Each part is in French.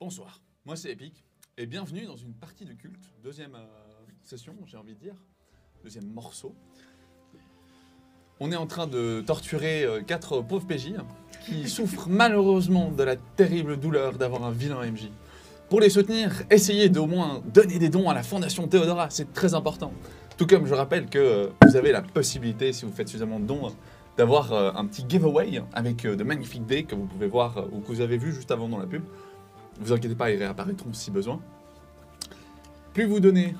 Bonsoir, moi c'est Epic, et bienvenue dans une partie de culte, deuxième session, j'ai envie de dire, deuxième morceau. On est en train de torturer 4 pauvres PJ qui souffrent malheureusement de la terrible douleur d'avoir un vilain MJ. Pour les soutenir, essayez d'au moins donner des dons à la Fondation Théodora, c'est très important. Tout comme je rappelle que vous avez la possibilité, si vous faites suffisamment de dons, d'avoir un petit giveaway avec de magnifiques dés que vous pouvez voir ou que vous avez vu juste avant dans la pub. Ne vous inquiétez pas, ils réapparaîtront si besoin. Plus vous donnez,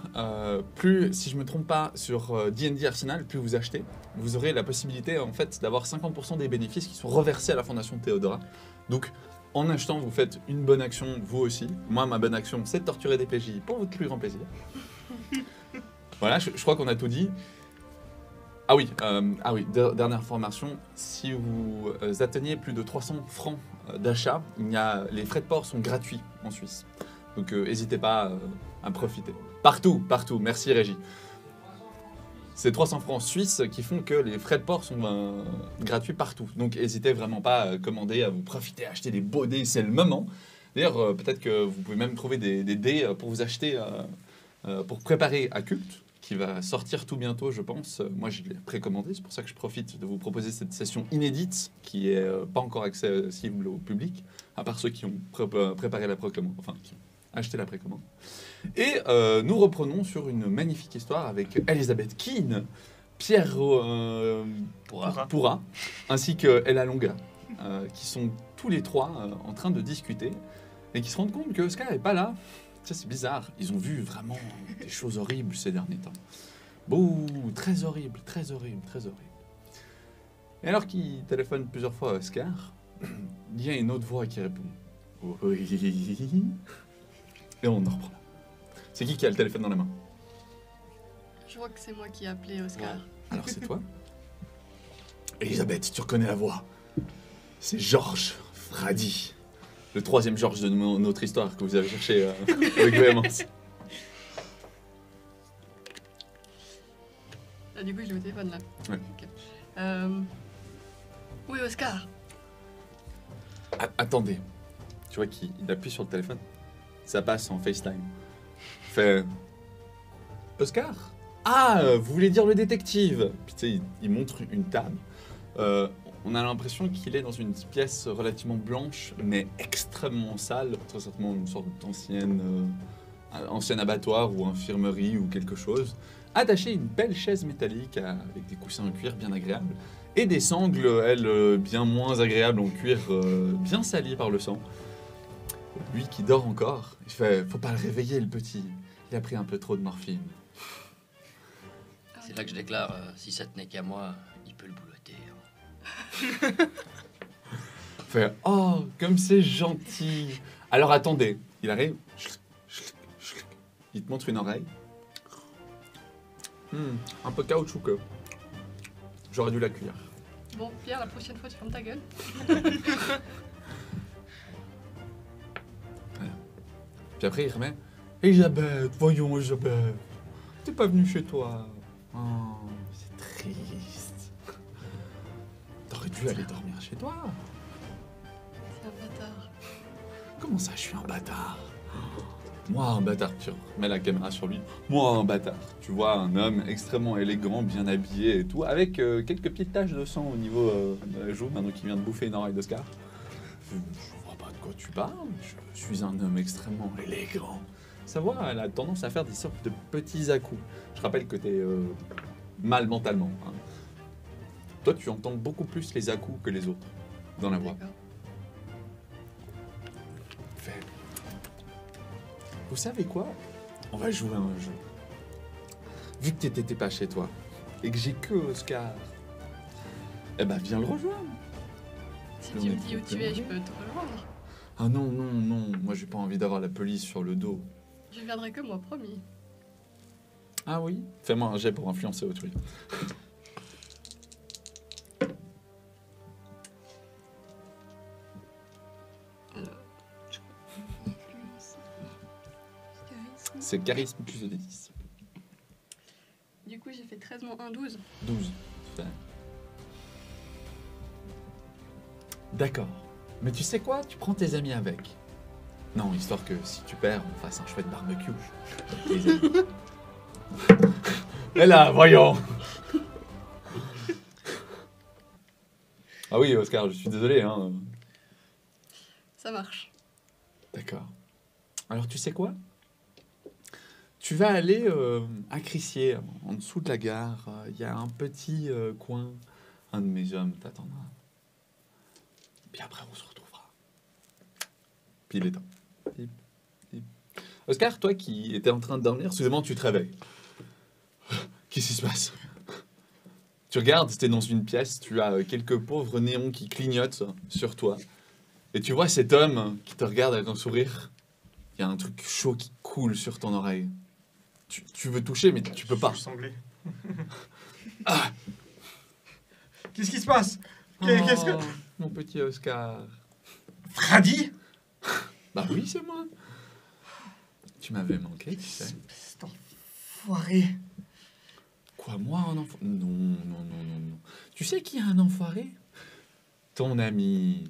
plus, si je ne me trompe pas, sur D&D Arsenal, plus vous achetez, vous aurez la possibilité en fait d'avoir 50% des bénéfices qui sont reversés à la Fondation Théodora. Donc, en achetant, vous faites une bonne action, vous aussi. Moi, ma bonne action, c'est de torturer des PJ pour votre plus grand plaisir. Voilà, je crois qu'on a tout dit. Ah oui, dernière information, si vous atteignez plus de 300 francs d'achat, les frais de port sont gratuits en Suisse. Donc n'hésitez pas à profiter. Partout, merci Régie. C'est 300 francs suisses qui font que les frais de port sont gratuits partout. Donc n'hésitez vraiment pas à commander, à vous profiter, à acheter des beaux dés, c'est le moment. D'ailleurs, peut-être que vous pouvez même trouver des dés pour vous acheter, pour préparer à culte, qui va sortir tout bientôt, je pense. Moi, je l'ai précommandé, c'est pour ça que je profite de vous proposer cette session inédite, qui n'est pas encore accessible au public, à part ceux qui ont préparé la précommande, enfin, qui ont acheté la précommande. Et nous reprenons sur une magnifique histoire avec Elisabeth Keane, Pierre Pourra, ainsi que Ella Longa, qui sont tous les trois en train de discuter, et qui se rendent compte que Oscar n'est pas là. Ça, c'est bizarre. Ils ont vu vraiment des choses horribles ces derniers temps. Bouh, très horrible. Et alors qu'il téléphone plusieurs fois à Oscar, il y a une autre voix qui répond. Oui. Et on en reprend. C'est qui a le téléphone dans la main? Je vois que c'est moi qui ai appelé Oscar. Ouais. Alors c'est toi? Elisabeth, tu reconnais la voix. C'est Georges Frady. Le troisième Georges de notre histoire que vous avez cherché avec véhémence. Ah, du coup, je l'ai au téléphone là. Ouais. Okay. Oui, Oscar. Attendez. Tu vois qu'il appuie sur le téléphone. Ça passe en FaceTime. Il fait... Oscar? Ah, vous voulez dire le détective? Puis tu sais, il montre une table. On a l'impression qu'il est dans une pièce relativement blanche, mais extrêmement sale, très certainement une sorte d'ancien abattoir ou infirmerie ou quelque chose, attaché à une belle chaise métallique avec des coussins en cuir bien agréables, et des sangles, elles, bien moins agréables en cuir, bien salies par le sang. Lui qui dort encore, il fait « Faut pas le réveiller, le petit, il a pris un peu trop de morphine. » C'est là que je déclare, si ça tenait qu'à moi, il peut le boulotter. Fait « Oh, comme c'est gentil !» Alors attendez, il arrive, il te montre une oreille. Un peu caoutchoukeux. J'aurais dû la cuire. Bon, Pierre, la prochaine fois, tu fermes ta gueule. Voilà. Puis après, il remet « Elisabeth, voyons Elisabeth, t'es pas venue chez toi. Oh, c'est triste. T'aurais dû aller dormir chez toi. » C'est un bâtard. Comment ça, je suis un bâtard? Moi, un bâtard, tu remets la caméra sur lui. Moi, un bâtard. Tu vois un homme extrêmement élégant, bien habillé et tout, avec quelques petites taches de sang au niveau de la joue, maintenant qu'il vient de bouffer une oreille d'Oscar. Je vois pas de quoi tu parles. Je suis un homme extrêmement élégant. Sa voix, elle a tendance à faire des sortes de petits à-coups. Je rappelle que t'es mal mentalement. Hein. Toi, tu entends beaucoup plus les à-coups que les autres dans la voix. D'accord. Fait. Vous savez quoi? On va jouer à un jeu. Vu que t'étais pas chez toi et que j'ai que Oscar, eh ben viens le rejoindre. Si tu me dis où tu es, je peux te rejoindre. Ah non, moi j'ai pas envie d'avoir la police sur le dos. Je viendrai que moi, promis. Ah oui? Fais-moi un jet pour influencer autrui. C'est charisme plus de 10. Du coup, j'ai fait 13 moins 1, 12. 12. D'accord. Mais tu sais quoi? Tu prends tes amis avec. Non, histoire que si tu perds, on fasse un chouette barbecue. Avec les amis. Et là, voyons. Ah oui, Oscar, je suis désolé. Hein. Ça marche. D'accord. Alors, tu sais quoi? Tu vas aller à Crissier, en dessous de la gare. Il y a un petit coin. Un de mes hommes t'attendra. Puis après, on se retrouvera. Puis il est temps. Pip, pip. Oscar, toi qui étais en train de dormir, soudainement tu te réveilles. Qu'est-ce qui se passe? Tu regardes, t'es dans une pièce, tu as quelques pauvres néons qui clignotent sur toi. Et tu vois cet homme qui te regarde avec un sourire. Il y a un truc chaud qui coule sur ton oreille. Tu veux toucher, mais tu peux pas. Je sanglais. Ah, Qu'est-ce qui se passe? Qu'est-ce que... oh, mon petit Oscar. Freddy? Bah oui, c'est moi. Tu m'avais manqué, tu sais. Cet enfoiré. Quoi, moi, un enfoiré? Non, non, non, non, non. Tu sais qui a un enfoiré? Ton ami,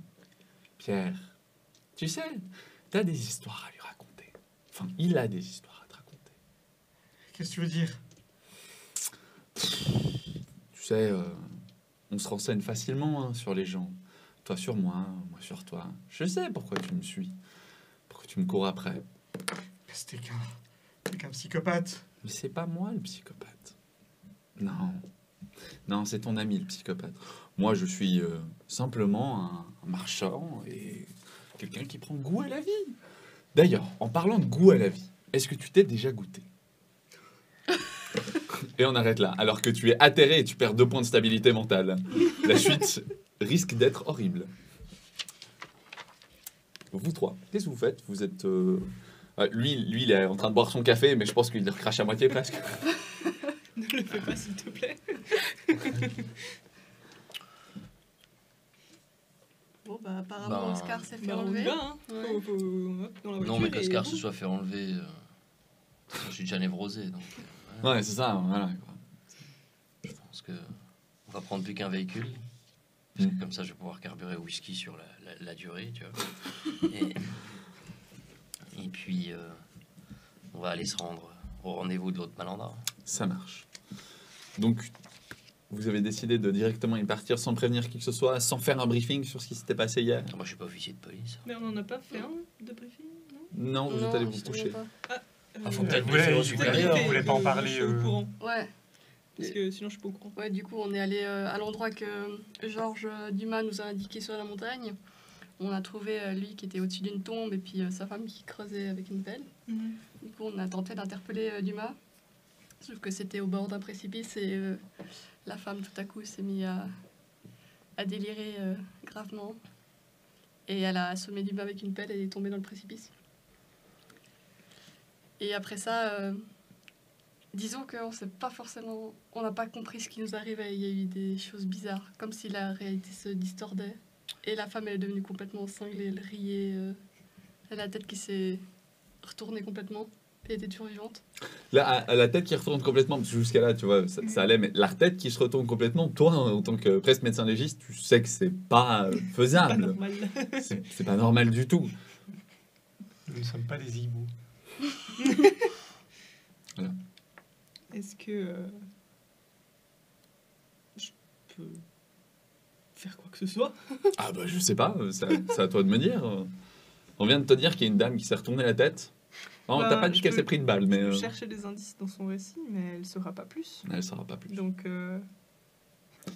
Pierre. Tu sais, t'as des histoires à lui raconter. Enfin, il a des histoires à te raconter. Qu'est-ce que tu veux dire? Tu sais, on se renseigne facilement hein, sur les gens. Toi sur moi sur toi. Je sais pourquoi tu me suis. Pourquoi tu me cours après. C'était qu'un psychopathe. Mais c'est pas moi le psychopathe. Non. Non, c'est ton ami le psychopathe. Moi, je suis simplement un marchand et quelqu'un qui prend goût à la vie. D'ailleurs, en parlant de goût à la vie, est-ce que tu t'es déjà goûté? Et on arrête là, alors que tu es atterré et tu perds 2 points de stabilité mentale. La suite risque d'être horrible. Vous trois, qu'est-ce que vous faites? Vous êtes... lui, il est en train de boire son café, mais je pense qu'il le recrache à moitié presque. Ne le fais pas, s'il te plaît. Bon, bah, apparemment, Ben, Oscar s'est fait Bah, on y enlever. va, hein. Ouais. Faut hop, dans la voiture. Non, mais qu'Oscar et se bon. soit fait enlever. Je suis déjà névrosé, donc. Ouais, c'est ça, voilà. Je pense que. On va prendre plus qu'un véhicule. Parce que Mm. comme ça, je vais pouvoir carburer au whisky sur la durée, tu vois. Et puis, on va aller se rendre au rendez-vous de l'autre malandrin. Ça marche. Donc, vous avez décidé de directement y partir sans prévenir qui que ce soit, sans faire un briefing sur ce qui s'était passé hier? Moi, je suis pas officier de police. Mais on en a pas fait un de briefing, non? Non, vous êtes allé vous justement coucher. pas. Ah, faut Euh, peut-être vous briefer voulez- au vous supérieur. voulez- voulez pas en parler, Je suis au courant. Ouais. Parce que sinon, je suis pas au courant. Ouais, du coup, on est allé à l'endroit que Georges Dumas nous a indiqué sur la montagne. On a trouvé lui qui était au-dessus d'une tombe et puis sa femme qui creusait avec une pelle. Du coup, on a tenté d'interpeller Dumas. Sauf que c'était au bord d'un précipice et la femme, tout à coup, s'est mise à délirer gravement. Et elle a assommé Dumas avec une pelle et elle est tombée dans le précipice. Et après ça, disons qu'on sait pas forcément, on n'a pas compris ce qui nous arrivait. Il y a eu des choses bizarres, comme si la réalité se distordait. Et la femme, elle est devenue complètement cinglée, elle riait. Elle a la tête qui s'est retournée complètement. Elle était toujours vivante. Là, à la tête qui retourne complètement, parce que jusqu'à là, tu vois, ça allait, mais la tête qui se retourne complètement, toi, en tant que presque médecin légiste, tu sais que c'est pas Pas faisable. normal. C'est pas normal du tout. Nous ne sommes pas des hiboux. Est-ce que je peux faire quoi que ce soit? Ah bah je sais pas, c'est à toi de me dire. On vient de te dire qu'il y a une dame qui s'est retournée la tête. Non, Bah, t'as pas dit je qu'elle peux- s'est pris une balle, mais Je peux chercher des indices dans son récit, mais elle saura pas plus. elle saura pas plus. Donc, Il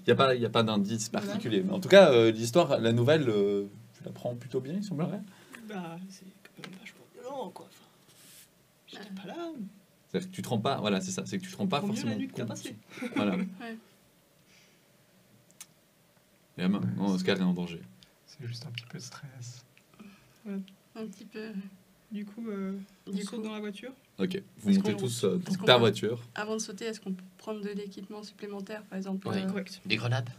n'y a pas d'indice Voilà. particulier. Mais en tout cas, l'histoire, la nouvelle, tu la prends plutôt bien, il semblerait. bah, c'est quand même vachement violent, quoi. Enfin, j'étais pas là. C'est-à-dire que tu te rends pas, voilà, c'est ça, c'est que tu te rends pas Vaut mieux forcément la nuit que t'as compte. passée. Voilà. Ouais. Et la main, non, Oscar est en danger. C'est juste un petit peu de stress. Un petit peu. Du coup, on Du saute coup, dans la voiture. Ok, vous Est-ce montez qu'on- tous est-ce dans qu'on ta va- voiture. avant de sauter, est-ce qu'on peut prendre de l'équipement supplémentaire, par exemple Ouais. Correct. Des grenades.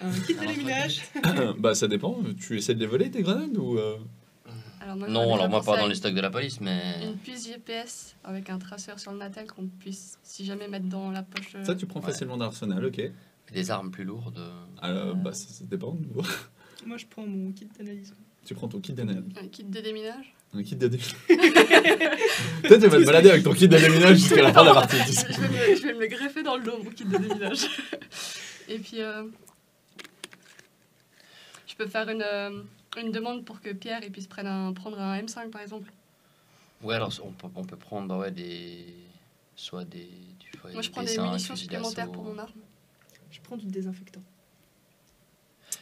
Un kit d'alluminage. Bah ça dépend, tu essaies de les voler tes grenades ou Alors, moi, Non, j'aurais alors déjà moi pensé pas à dans les stocks de la police, mais. Une puce GPS avec un traceur sur le natel qu'on puisse, si jamais, mettre dans la poche. Ça tu prends Ouais. facilement d'arsenal, ok. Des armes plus lourdes. Bah ça dépend. Moi, je prends mon kit d'analyse. Tu prends ton kit d'analyse. Un kit de déminage. Un kit de déminage. Toi, tu vas te balader avec ton kit de déminage jusqu'à la fin de la partie. Tu sais. Je vais me le greffer dans le dos, mon kit de déminage. Et puis, je peux faire une demande pour que Pierre il puisse prendre un M5 par exemple. Ouais, alors on peut prendre bah ouais, soit des Moi je prends des dessins, munitions fusils supplémentaires d'assaut. pour mon arme. Je prends du désinfectant.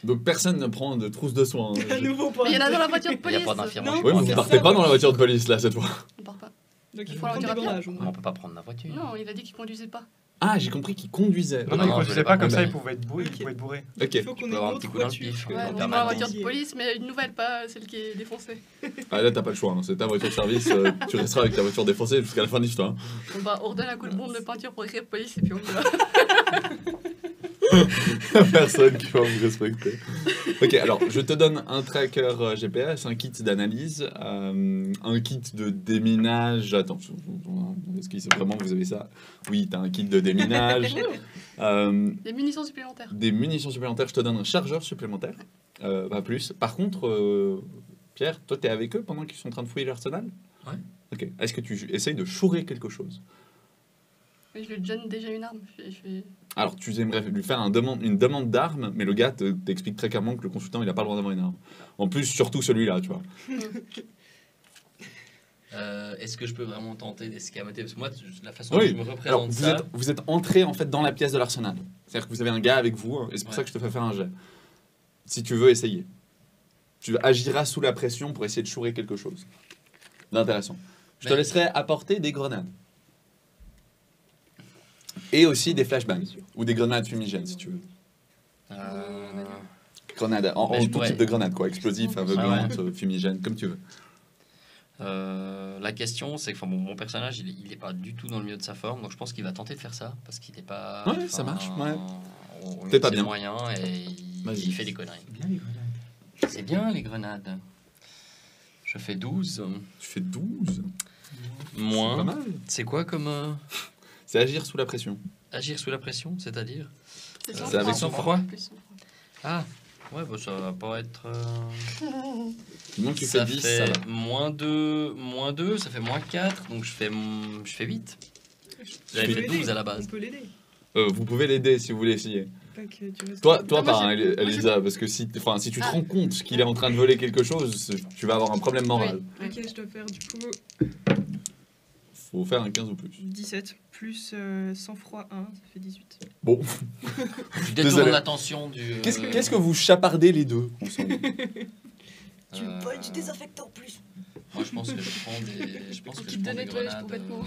Donc personne ne prend de trousse de soins. Hein. À nouveau, pas. Mais il y en a dans la voiture de Il n'y a police. pas d'infirmière. Non. Oui, mais vous partez pas dans la voiture de police là cette fois. On part pas. Donc il Faut faut la prendre des voiture à bandages. au moins. On peut pas prendre la voiture. Non, il a dit qu'il conduisait pas. Ah, j'ai compris qu'il conduisait. Non, Non, il non, conduisait je l'ai pas pas comme ça, il compris. pouvait être bourré. Ok. Il pouvait être bourré. Ok. Il faut qu'on peux ait avoir une un petit autre coup dans le voiture. pif, que- Ouais, en on est dans permanence. la voiture de police, mais une nouvelle, pas celle qui est défoncée. Ah là, t'as pas le choix. Hein. C'est ta voiture de service. Tu resteras avec ta voiture défoncée jusqu'à la fin de l'histoire. On redonne un coup de bombe de peinture pour écrire police et puis on y va. Personne qui va vous respecter. Ok, alors je te donne un tracker GPS, un kit d'analyse, un kit de déminage. Attends, est-ce que c'est vraiment vous avez ça? Oui, t'as un kit de déminage. Des munitions supplémentaires. Des munitions supplémentaires, je te donne un chargeur supplémentaire. Pas plus. Par contre, Pierre, toi t'es avec eux pendant qu'ils sont en train de fouiller l'arsenal? Ouais. Ok. Est-ce que tu essayes de chourer quelque chose? Mais je lui donne déjà une arme. Je fais... Alors, tu aimerais lui faire une demande d'arme, mais le gars t'explique très clairement que le consultant, il n'a pas le droit d'avoir une arme. En plus, surtout celui-là, tu vois. Est-ce que je peux vraiment tenter d'escamoter? Parce que moi, la façon Oui. dont je me représente Alors, ça... vous êtes entré en fait dans la pièce de l'arsenal. C'est-à-dire que vous avez un gars avec vous, hein, et c'est pour Ouais. ça que je te fais faire un jet. Si tu veux essayer. Tu agiras sous la pression pour essayer de chourer quelque chose d'intéressant. Je te Mais- laisserai apporter des grenades. Et aussi des flashbangs. Ou des grenades fumigènes, si tu veux. Grenades, Mais je tout pourrais- type de grenades, quoi. Explosifs, aveuglantes, fumigènes, comme tu veux. La question, c'est que enfin, mon personnage, il est pas du tout dans le milieu de sa forme, donc je pense qu'il va tenter de faire ça, parce qu'il n'est pas... Ouais, ça marche, ouais. On T'es pas bien. moyen et Vas-y. il fait des conneries. Bien les grenades. C'est bien, les grenades. Je fais 12. Tu fais 12. C'est pas Moins. mal. C'est quoi comme... C'est agir sous la pression. agir sous la pression, c'est-à-dire C'est C'est avec sang-froid. Plus sang-froid. Ah, ouais, bah, ça va pas être... Du moment que tu ça fais 10, fait ça va. moins 2, ça fait moins 4, donc je fais 8. J'avais On fait peut 12 l'aider. à la base. On peut l'aider. Vous pouvez l'aider si vous voulez essayer. Pas que tu restes- Toi Non, moi, pas, j'ai- Elisa, parce que si tu te Ah. rends compte qu'il est en train de voler quelque chose, tu vas avoir un problème moral. Oui. Ok, je dois faire du coup Faut faire un 15 ou plus. 17 plus sang-froid 1, ça fait 18. Bon, Je Désolé. détourne l'attention du... qu'est-ce que vous chapardez les deux ensemble? Tu me voles du désinfectant en plus. Moi, je pense que je prends des... Je pense Un que kit je prends de des nettoyage grenades... pour vêtements.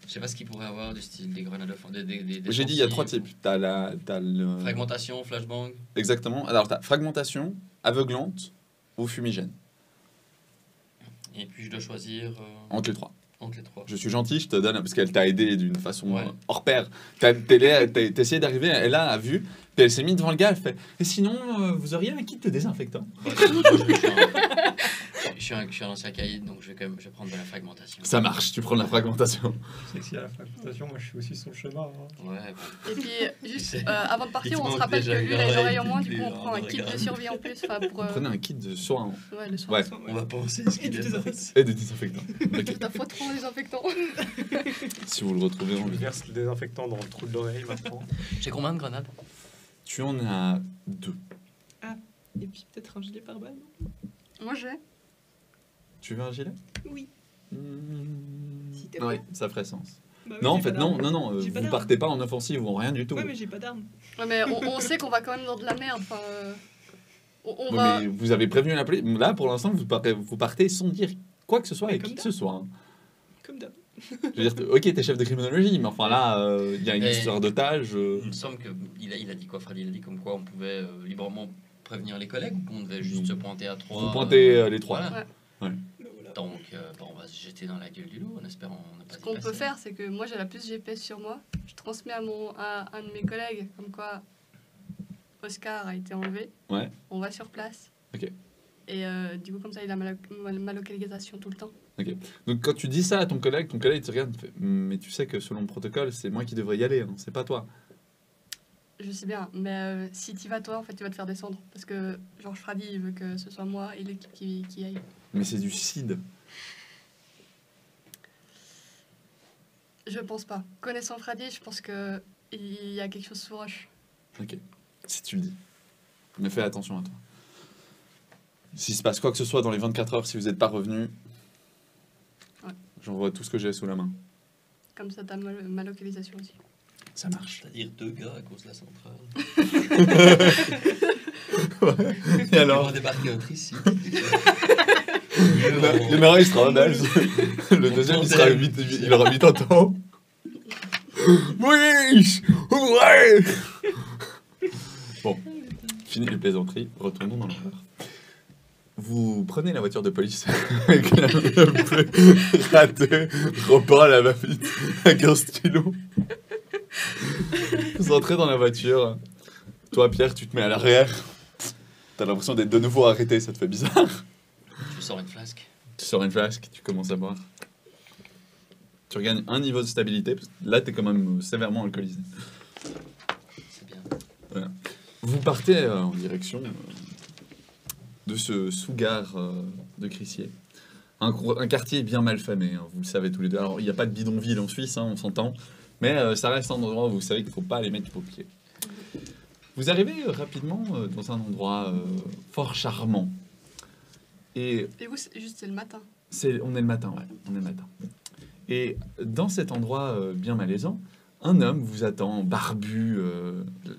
Je sais pas ce qu'il pourrait avoir du style des grenades... Des J'ai dit il y a 3 défensives. types. T'as le... Fragmentation, flashbang. Exactement. Alors t'as fragmentation, aveuglante ou fumigène. Et puis je dois choisir Entre les 3. entre les 3. Je suis gentil, je te donne, parce qu'elle t'a aidé d'une façon Ouais. hors pair. T'as essayé d'arriver, elle a vu, puis elle s'est mise devant le gars, elle fait « Et sinon, vous auriez un kit de désinfectant ?» Je suis un ancien caïd, donc je vais prendre de la fragmentation. Ça marche, tu prends de la fragmentation. C'est que s'il y a la fragmentation, moi je suis aussi sur le chemin. hein. Ouais, Et puis, juste C'est- avant de Il partir, te on se manque rappelle que déjà lui, une il a les oreille, oreilles en moins, du plus coup, on plus prend un en kit de regard. survie en plus. Pour, Prenez un kit de soins ouais, le soir. Ouais. on va penser ce Et qu'il du est. désinfectant. et des désinfectants. Ok. T'as fois trop en désinfectant. Si vous le retrouvez en Je verse le désinfectant dans le trou de l'oreille maintenant. J'ai combien de grenades? Tu en as 2. Et puis peut-être un gilet pare-balles. Moi, j'ai. Tu veux un gilet Oui. S'il te Oui, plaît. ça ferait sens. Bah oui, Non, en j'ai fait, pas non, d'arme. non, non, J'ai pas vous d'arme. partez pas en offensive ou en rien du tout. Ouais, mais j'ai pas d'arme. Ouais, mais on sait qu'on va quand même dans de la merde. Enfin, on Ouais, va. mais vous avez prévenu la pluie. Là, pour l'instant, vous partez sans dire quoi que ce soit Mais avec comme qui que ce soit. hein. Comme d'hab. Je veux dire, ok, t'es chef de criminologie, mais enfin là, il y a une Mais- histoire d'otage. Il me semble qu'il a dit quoi, Fred? Il a dit comme quoi on pouvait librement prévenir les collègues ou qu'on devait juste se pointer à 3. Vous pointez les 3. Voilà. Bah voilà. Donc, on va se jeter dans la gueule du loup en espérant ne pas Ce y qu'on passer. peut faire, c'est que moi, j'ai la puce GPS sur moi. Je transmets à un de mes collègues, comme quoi Oscar a été enlevé. Ouais. On va sur place. Ok. Et du coup, comme ça, il a ma localisation tout le temps. Donc quand tu dis ça à ton collègue il te regarde et te fait mais tu sais que selon le protocole, c'est moi qui devrais y aller, hein, c'est pas toi. Je sais bien, mais si t'y vas toi, en fait, tu vas te faire descendre. Parce que Georges Frady, il veut que ce soit moi et l'équipe qui aille. Mais c'est du CID. Je pense pas. Connaissant Frady, je pense que il y a quelque chose sous roche. Ok, si tu le dis. Mais fais attention à toi. S'il se passe quoi que ce soit dans les 24 heures, si vous n'êtes pas revenu, Ouais. j'envoie tout ce que j'ai sous la main. Comme ça, t'as ma localisation aussi. Ça marche. C'est-à-dire 2 gars à cause de la centrale. Et alors, On débarque autre ici. le marin il sera un Belge. Le deuxième il aura 8 ans. Oui. Ouais. Bon, fini les plaisanteries, retournons dans l'horreur. Vous prenez la voiture de police avec la raté, repas à la va-vite, avec un stylo. Vous entrez dans la voiture. Toi, Pierre, tu te mets à l'arrière. T'as l'impression d'être de nouveau arrêté, ça te fait bizarre. Je sors une flasque. Tu sors une flasque, tu commences à boire. Tu regagnes un niveau de stabilité, parce que là, t'es quand même sévèrement alcoolisé. C'est bien. Vous partez en direction de ce sous-gare de Crissier. Un quartier bien mal famé, hein, vous le savez tous les deux. Alors, il n'y a pas de bidonville en Suisse, hein, on s'entend. Mais ça reste un endroit où vous savez qu'il ne faut pas aller mettre vos pieds. Vous arrivez rapidement dans un endroit fort charmant. Et vous, c'est le matin. on est le matin, ouais. On est le matin. Et dans cet endroit bien malaisant, un homme vous attend, barbu,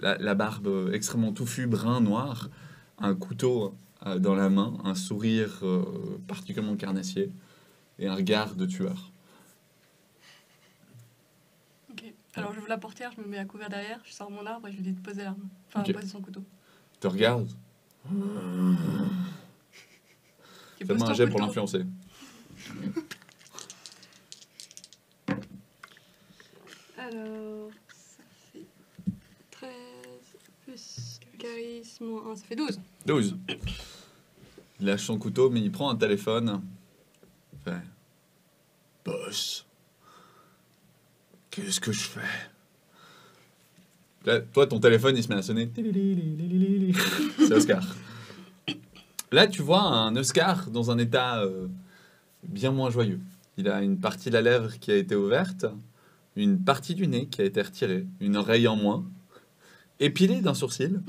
la barbe extrêmement touffue, brun, noir, un couteau dans la main, un sourire particulièrement carnassier et un regard de tueur. Ok. Alors j'ouvre la portière, je me mets à couvert derrière, je sors mon arbre et je lui dis de poser l'arme. Enfin, Ok. poser son couteau. Te regarde. Ok, pose Fais-moi un ton jet pour couteau. l'influencer. Alors, ça fait 13 plus charisme moins 1, ça fait 12. 12. Il lâche son couteau, mais il prend un téléphone. Il fait... Boss. Qu'est-ce que je fais? Là, toi, ton téléphone, il se met à sonner. C'est Oscar. Là, tu vois un Oscar dans un état bien moins joyeux. Il a une partie de la lèvre qui a été ouverte, une partie du nez qui a été retirée, une oreille en moins, épilé d'un sourcil.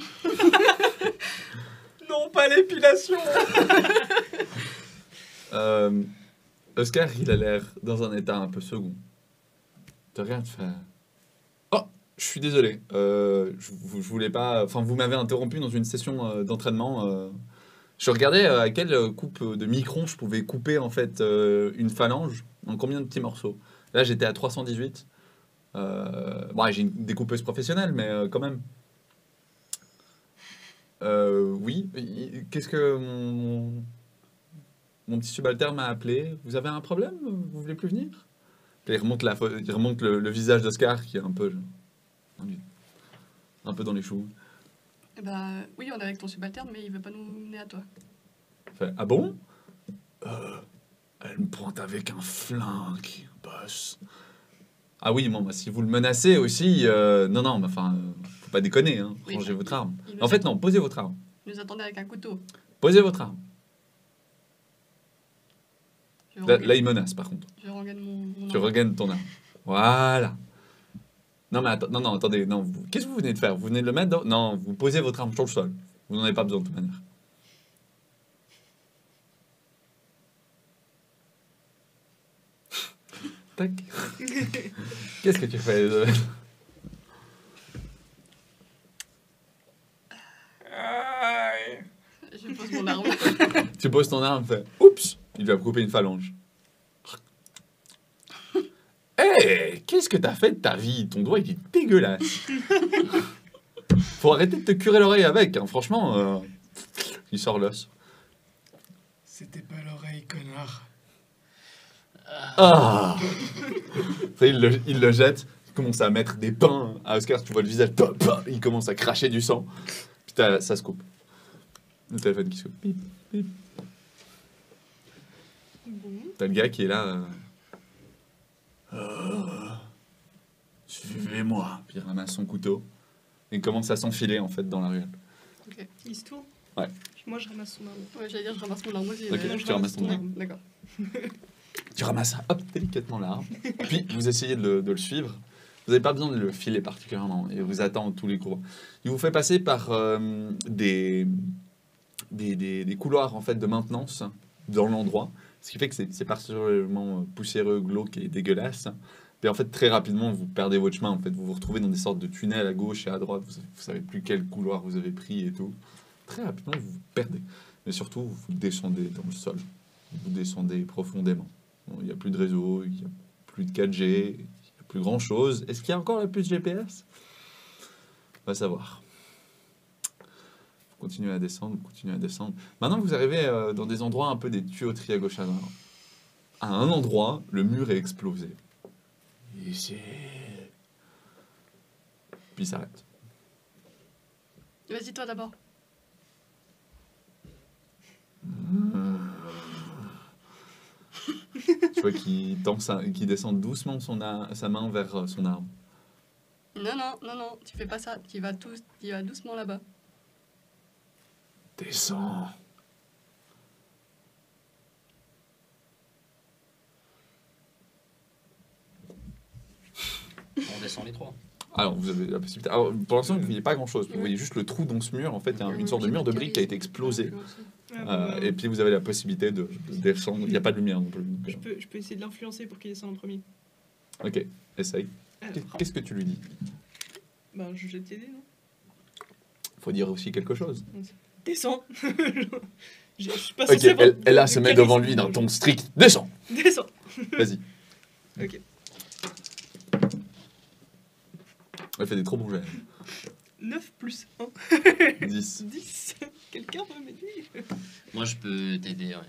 Non, pas l'épilation. Oscar, il a l'air dans un état un peu second. Te regarde, fait... Oh, je suis désolé. Je voulais pas... Enfin, vous m'avez interrompu dans une session d'entraînement. Je regardais à quelle coupe de micron je pouvais couper en fait une phalange en combien de petits morceaux. Là, j'étais à 318. Bon, j'ai une découpeuse professionnelle, mais quand même. Oui. Qu'est-ce que mon petit subalterne m'a appelé? Vous avez un problème? Vous voulez plus venir? Puis il remonte, il remonte le visage d'Oscar qui est un peu dans les choux. Eh ben, oui, on est avec ton subalterne, mais il veut pas nous mener à toi. Fait, ah bon? Elle me pointe avec un flingue, boss. Ah oui, bon, bah, si vous le menacez aussi, non, mais enfin, faut pas déconner, hein. Oui, Rangez votre arme. il nous En fait, non, posez votre arme. Il nous attendait avec un couteau. Posez votre arme. Je Là, regagne- il menace, par contre. je regagne mon Tu arme. regagnes ton arme. Voilà. Non, mais attendez, non, qu'est-ce que vous venez de faire? Vous venez de le mettre dans... Non, vous posez votre arme sur le sol. Vous n'en avez pas besoin de toute manière. Tac. Qu'est-ce que tu fais, Isabelle? Je pose mon arme. Tu poses ton arme, fait oups, il lui a coupé une phalange. Hé, qu'est-ce que t'as fait de ta vie? Ton doigt, il est dégueulasse. Faut arrêter de te curer l'oreille avec, hein. Franchement, il sort l'os. C'était pas l'oreille, connard. Ah. Après, il le jette, il commence à mettre des pains à Oscar, tu vois le visage, il commence à cracher du sang. Puis ça se coupe. Le téléphone qui se coupe. Bip, bip. Bon. T'as le gars qui est là. Suivez-moi. Puis il ramasse son couteau. et commence à s'enfiler en fait dans la ruelle. Il se tourne. Ouais. Puis moi, je ramasse son arme. Ouais, j'allais dire, je ramasse mon arme aussi. Ok, mais- tu ramasses ton arme. D'accord. Tu ramasses hop, délicatement l'arme, puis vous essayez de le suivre. Vous n'avez pas besoin de le filer particulièrement, il vous attend tous les couloirs. Il vous fait passer par des couloirs en fait, de maintenance dans l'endroit, ce qui fait que c'est particulièrement poussiéreux, glauque et dégueulasse. Et en fait, très rapidement, vous perdez votre chemin. En fait, vous vous retrouvez dans des sortes de tunnels à gauche et à droite. Vous savez plus quel couloir vous avez pris et tout. Très rapidement, vous vous perdez. Mais surtout, vous descendez dans le sol. Vous descendez profondément. Bon, il n'y a plus de réseau, il n'y a plus de 4G, il n'y a plus grand-chose. Est-ce qu'il y a encore la puce GPS? On va savoir. Vous continuez à descendre, vous continuez à descendre. Maintenant, vous arrivez dans des endroits un peu des tuyauteries à gauche à droite. À un endroit, le mur est explosé. Ici. Puis il s'arrête. Vas-y, toi d'abord. Tu vois qu'il descend doucement sa main vers son arme. Non, tu fais pas ça. Tu vas doucement là-bas. Descends. On descend les trois. Alors, vous avez la possibilité. Alors, pour l'instant, vous ne voyez pas grand-chose. Vous voyez juste le trou dans ce mur. En fait, il y a une sorte de mur de briques qui a été explosé. Et puis, vous avez la possibilité de descendre. Il n'y a pas de lumière non plus. Donc, Je peux essayer de l'influencer pour qu'il descende en premier. ok, essaye. Alors, Qu'est-ce que tu lui dis? ben, je jette t'aider, non? Faut dire aussi quelque chose. Descends. Je suis pas Ok, censée avoir elle là de se met charisme. devant lui d'un ton strict. Descends. Descends. Vas-y. Ok. Elle fait des trop bons jets. 9 plus 1, 10. 10. Quelqu'un peut m'aider? Moi, je peux t'aider, ouais.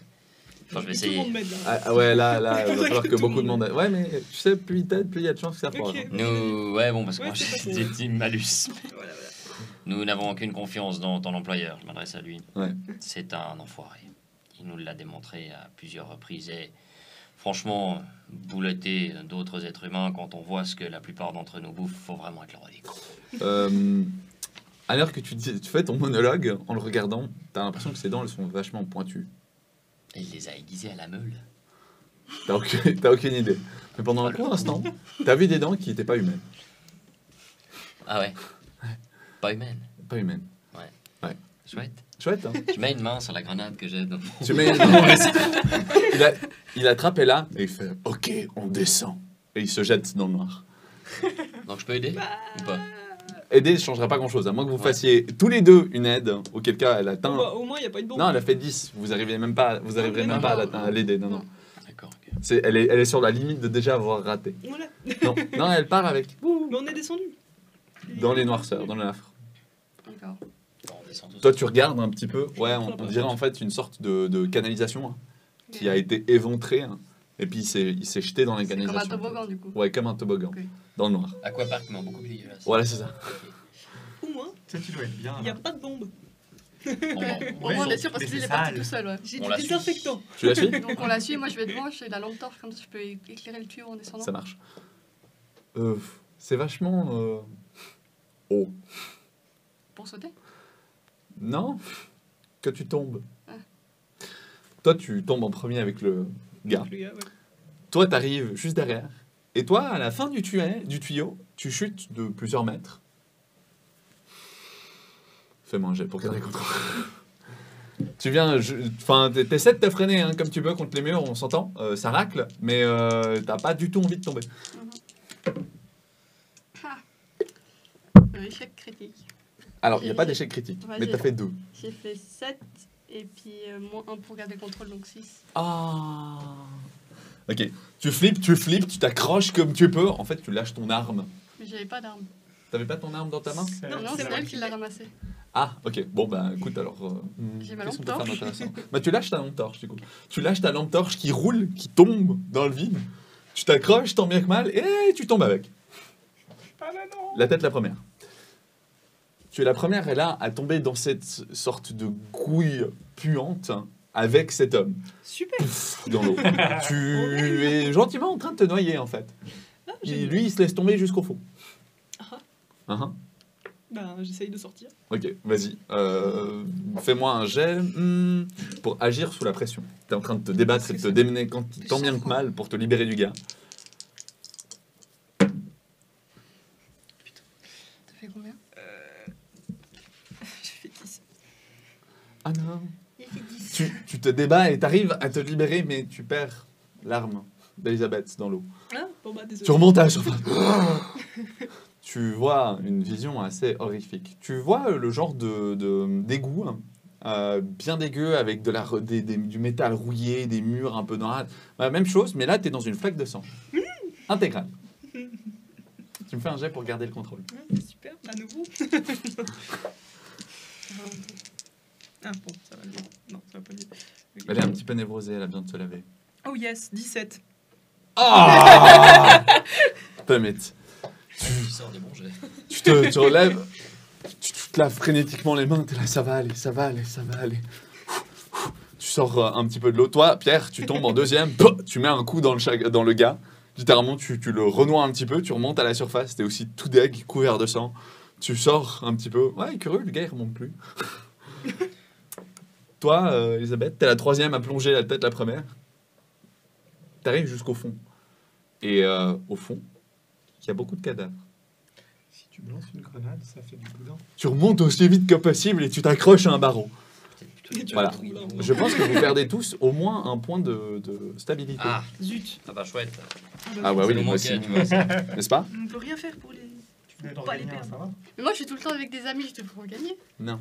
Enfin, je vais Tout le monde essayer. m'aide là. Ah ouais, là, il va falloir que Tout le beaucoup de monde. monde. Ouais, mais tu sais, plus il t'aide, plus il y a de chances que ça foire. Ok. Nous, ouais, bon, parce que Ouais, moi, c'est pas j'ai faux. des team malus. Voilà, voilà. Nous n'avons aucune confiance dans l'employeur. Je m'adresse à lui. Ouais. C'est un enfoiré. Il nous l'a démontré à plusieurs reprises. Et franchement, bouletter d'autres êtres humains quand on voit ce que la plupart d'entre nous bouffent, faut vraiment être le roi des cons. À l'heure que tu fais ton monologue, en le regardant, t'as l'impression que ses dents elles sont vachement pointues. Et il les a aiguisés à la meule. T'as aucune idée. Mais pendant un court instant, t'as vu des dents qui n'étaient pas humaines. Ah ouais. Pas humaine. Pas humaines. Chouette. Chouette, hein? Je mets une main sur la grenade que j'ai. Tu mets il attrape et là, et il fait « Ok, on descend ». Et il se jette dans le noir. Donc je peux aider ou pas? Aider ne changera pas grand-chose, à moins que vous Ouais. fassiez tous les deux une aide, auquel cas elle atteint... Bon, bah, au moins, il n'y a pas une bombe. Non, elle a fait 10, vous arriverez même pas à l'aider, non, non. D'accord, ok. Elle est sur la limite de déjà avoir raté. Voilà. Non, non, elle part avec, Mais on est descendu. dans les noirceurs, dans le nafre. D'accord. Bon, on descend tous. Toi, tu regardes un petit peu, ouais, on dirait en fait une sorte de canalisation hein, qui a été éventrée, hein, et puis il s'est jeté dans les C'est comme un canalisations. toboggan du coup. Ouais, comme un toboggan, Ok. dans le noir. Aquapark, mais en beaucoup plus dégueulasse. Voilà, c'est ça. Au moins, Tu sais, tu dois être bien. il n'y a là. pas de bombe. Au moins, on est sûr parce Mais que lui, il c'est est parti sale. tout seul. Ouais. J'ai On du la suit. désinfectant. Tu la suis? Donc on la suit, moi je vais devant, j'ai la lampe torche, comme ça je peux éclairer le tuyau en descendant. Ça marche. C'est vachement haut. Pour sauter. Non, que tu tombes. Ah. Toi, tu tombes en premier avec le gars. Le gars, ouais. Toi, t'arrives juste derrière. Et toi, à la fin du tuyau, tu chutes de plusieurs mètres. Fais-moi un jet pour garder contrôle. Tu viens, enfin, t'essaies de te freiner hein, comme tu peux contre les murs, on s'entend, ça racle, mais t'as pas du tout envie de tomber. Ah. Échec critique. Alors, il n'y a pas d'échec critique, Vas-y. mais t'as fait 2. J'ai fait 7 et puis moins 1 pour garder le contrôle, donc 6. Ah. Ok, tu flippes, tu t'accroches comme tu peux. En fait, tu lâches ton arme. Mais j'avais pas d'arme. T'avais pas ton arme dans ta main? Non, c'est elle qui l'a ramassée. Ah, ok. Bon, bah écoute, alors. J'ai ma qu'est-ce lampe qu'on peut faire torche. d'intéressant Bah, tu lâches ta lampe torche, du coup. Tu lâches ta lampe torche qui roule, qui tombe dans le vide. Tu t'accroches, tant bien que mal, et tu tombes avec. La tête la première. Tu es la première, et là, à tomber dans cette sorte de gouille puante avec cet homme Super. dans l'eau. Tu es gentiment en train de te noyer, en fait. Ah, Lui, il se laisse tomber jusqu'au fond. Ah. Uh-huh. Ben, j'essaye de sortir. Ok, vas-y. Fais-moi un jet pour agir sous la pression. T'es en train de te débattre et de te démener tant bien que mal pour te libérer du gars. T'as fait combien? J'ai fait 10. Ah non. J'ai fait 10. Tu te débats et t'arrives à te libérer, mais tu perds l'arme d'Elisabeth dans l'eau. Ah, bon bah désolé. Tu remontes à la surface. Tu vois une vision assez horrifique. Tu vois le genre d'égout bien dégueu avec du métal rouillé, des murs un peu noirs. Même chose, mais là, tu es dans une flaque de sang. Intégrale. Tu me fais un jet pour garder le contrôle. Super, à nouveau. Ah bon, ça va bien. Non, ça va pas bien. Oui. Elle est un petit peu névrosée, elle a besoin de se laver. Oh yes, 17. Ah Pummit. Tu sors des bons jets. Tu te relèves, tu te laves frénétiquement les mains, t'es là, ça va aller, ça va aller, ça va aller. Tu sors un petit peu de l'eau. Toi, Pierre, tu tombes en deuxième, tu mets un coup dans le gars. Littéralement, tu le renoues un petit peu, tu remontes à la surface, t'es aussi tout deg, couvert de sang. Tu sors un petit peu. Ouais, curieux, le gars, il remonte plus. Toi, Elisabeth, t'es la troisième à plonger la tête la première. T'arrives jusqu'au fond. Et au fond, il y a beaucoup de cadavres. Si tu balances une grenade, ça fait du boudin. Tu remontes aussi vite que possible et tu t'accroches à un barreau. Peut-être plutôt- Voilà. Je pense que vous perdez tous au moins un point de stabilité. Ah, Zut. ah bah chouette. Ah bah oui, Ça nous moi manquait, aussi. tu vois, ça. N'est-ce pas? On peut rien faire pour les... Tu venais d'en Pas les gagner un, perdre. ça va? Mais moi, je suis tout le temps avec des amis, je te ferai gagner. Non.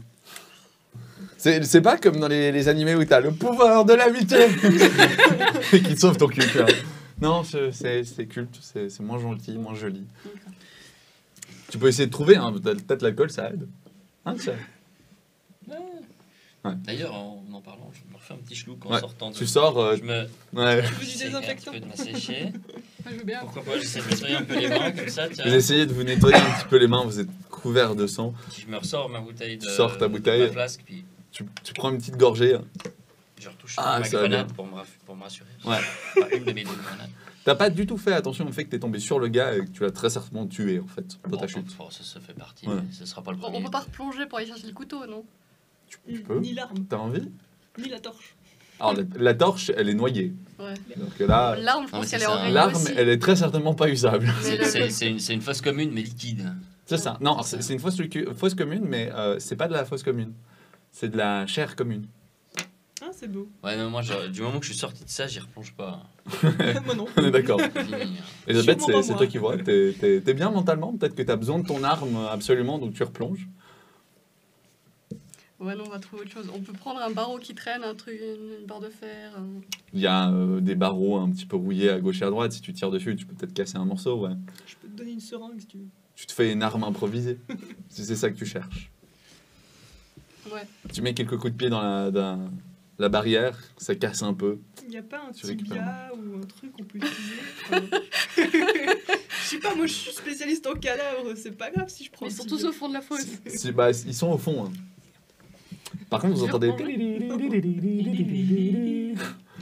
C'est pas comme dans les animés où t'as le pouvoir de l'amitié et qui te sauve ton cul. Tu vois. Non, c'est culte, c'est moins gentil, moins joli. Tu peux essayer de trouver, hein, peut-être l'alcool ça aide. Hein, ça. Ouais. D'ailleurs, en parlant, je me refais un petit schlouk en Ouais, sortant. Tu sors. Je me Ouais. veux du j'essaie désinfectant. un petit peu de m'assécher. Moi, je veux bien. Pourquoi pas, j'essaie de nettoyer un peu les mains comme ça. Tiens. Vous essayez de vous nettoyer un petit peu les mains, vous êtes couverts de sang. Puis je me ressors ma bouteille de. Tu sors ta de bouteille. ma flasque, puis Tu prends une petite gorgée. je retouche Ah, ma ça va grenade pour me rassurer. Ouais. Pas une de mes deux grenades. T'as pas du tout fait attention au fait que t'es tombé sur le gars et que tu l'as très certainement tué en fait dans ta chute. Bon, ça fait partie, Ouais. mais ce sera pas le On premier. peut pas replonger pour aller chercher le couteau, non? Tu peux. Ni l'arme, T'as envie? ni la torche. Alors la torche, elle est noyée. Ouais. Donc là, L'arme, je Non, mais pense c'est qu'elle est ça. enrayée l'arme, aussi. elle est très certainement pas usable. Mais le- C'est une fosse commune, mais liquide. C'est ça. Non, c'est une fausse commune, mais c'est pas de la fausse commune. C'est de la chair commune. Ah, c'est beau. Ouais, mais moi, du moment que je suis sorti de ça, j'y replonge pas. Moi non. On est d'accord. Fini. Elisabeth, Sûrement pas c'est moi. toi qui vois. T'es bien mentalement. Peut-être que t'as besoin de ton arme absolument, donc tu replonges. Ouais, non, on va trouver autre chose. On peut prendre un barreau qui traîne, un truc, une barre de fer. Il y a des barreaux un petit peu rouillés à gauche et à droite. Si tu tires dessus, tu peux peut-être casser un morceau. Ouais. Je peux te donner une seringue si tu veux. Tu te fais une arme improvisée. Si c'est ça que tu cherches. Ouais. Tu mets quelques coups de pied dans la barrière, ça casse un peu. Il n'y a pas un Tu récupères tibia ou un truc qu'on peut utiliser Je sais pas, moi je suis spécialiste en cadavres, c'est pas grave si je prends Mais ils le sont tibia. tous au fond de la fosse. Ils sont au fond. Hein. Par contre, vous entendez...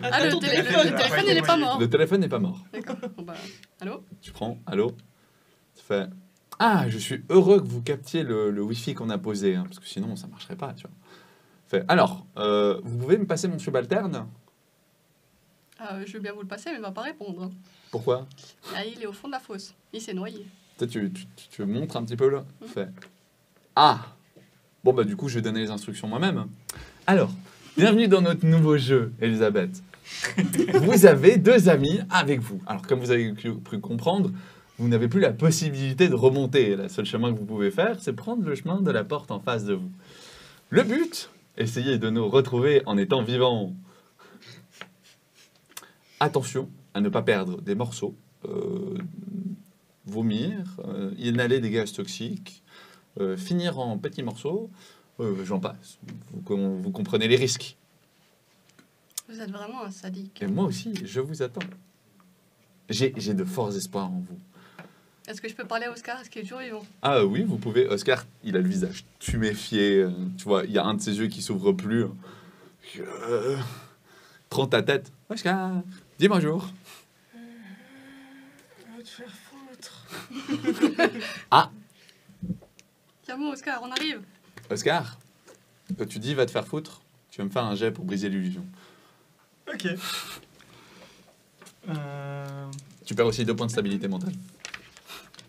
Ah, le Attends, téléphone, il est pas mort. Le téléphone n'est pas mort. D'accord. Bon, bah, allô? Tu prends, allô? Tu fais... Ah, je suis heureux que vous captiez le Wi-Fi qu'on a posé, hein, parce que sinon ça marcherait pas, tu vois. Fait, alors, vous pouvez me passer mon subalterne? Je veux bien vous le passer, mais il va pas répondre. Pourquoi? Ah, il est au fond de la fosse. Il s'est noyé. Tu montres un petit peu là? Fait. Ah! Bon, bah, du coup, je vais donner les instructions moi-même. Alors, bienvenue dans notre nouveau jeu, Elisabeth. Vous avez deux amis avec vous. Alors, comme vous avez pu comprendre, vous n'avez plus la possibilité de remonter. Le seul chemin que vous pouvez faire, c'est prendre le chemin de la porte en face de vous. Le but, essayez de nous retrouver en étant vivants. Attention à ne pas perdre des morceaux, vomir, inhaler des gaz toxiques, finir en petits morceaux, j'en passe. Vous comprenez les risques. Vous êtes vraiment un sadique. Et moi aussi, je vous attends. J'ai de forts espoirs en vous. Est-ce que je peux parler à Oscar? Est-ce qu'il est toujours vivant? Ah oui, vous pouvez. Oscar, il a le visage tuméfié. Tu vois, il y a un de ses yeux qui s'ouvre plus. Prends ta tête. Oscar, dis bonjour. Va te faire foutre. Ah, Tiens bon, Oscar, on arrive. Oscar, tu dis va te faire foutre. Tu vas me faire un jet pour briser l'illusion. Ok. Tu perds aussi 2 points de stabilité mentale.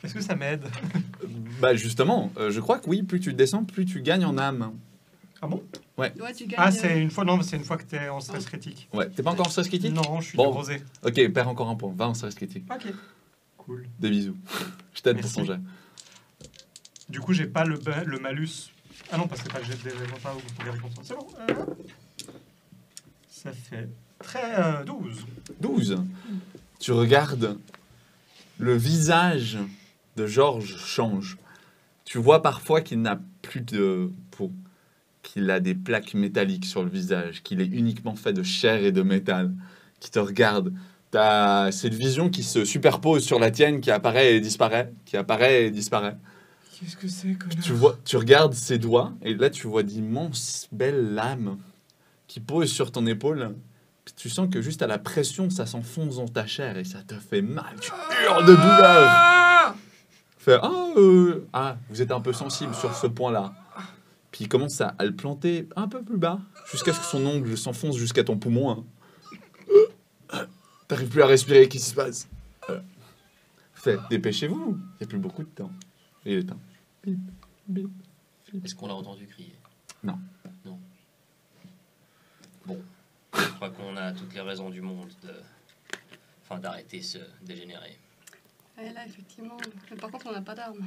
Est-ce que ça m'aide? Bah justement, je crois que oui, plus tu descends, plus tu gagnes en âme. Ah bon? Ouais, tu gagnes. Ah, c'est une fois, non, c'est une fois que t'es en stress critique. Ouais, t'es pas encore en stress critique? Non, je suis Bon. névrosé. Ok, perds encore un point, va en stress critique. Ok. Cool. Des bisous. Je t'aide pour Merci. ton jet. Du coup, j'ai pas le malus. Ah non, parce que c'est pas le jet de désavantage où vous pouvez récompenser. C'est bon. Ça fait 12. 12. Tu regardes, le visage de Georges change. Tu vois parfois qu'il n'a plus de peau, qu'il a des plaques métalliques sur le visage, qu'il est uniquement fait de chair et de métal, qui te regarde. T'as cette vision qui se superpose sur la tienne, qui apparaît et disparaît, qui apparaît et disparaît. Qu'est-ce que c'est, Puis tu regardes ses doigts, et là tu vois d'immenses belles lames qui posent sur ton épaule. Puis tu sens que juste à la pression, ça s'enfonce dans ta chair et ça te fait mal. Tu hurles de douleur. Fais vous êtes un peu sensible sur ce point-là. Puis il commence à le planter un peu plus bas, jusqu'à ce que son ongle s'enfonce jusqu'à ton poumon. T'arrives plus à respirer, qu'est-ce qui se passe? Fais, dépêchez-vous, il n'y a plus beaucoup de temps. Et il est temps. Bip, bip, bip. Est-ce qu'on l'a entendu crier? Non. Non. Bon, je crois qu'on a toutes les raisons du monde d'arrêter ce dégénéré. Et là, effectivement. Mais par contre, on n'a pas d'armes.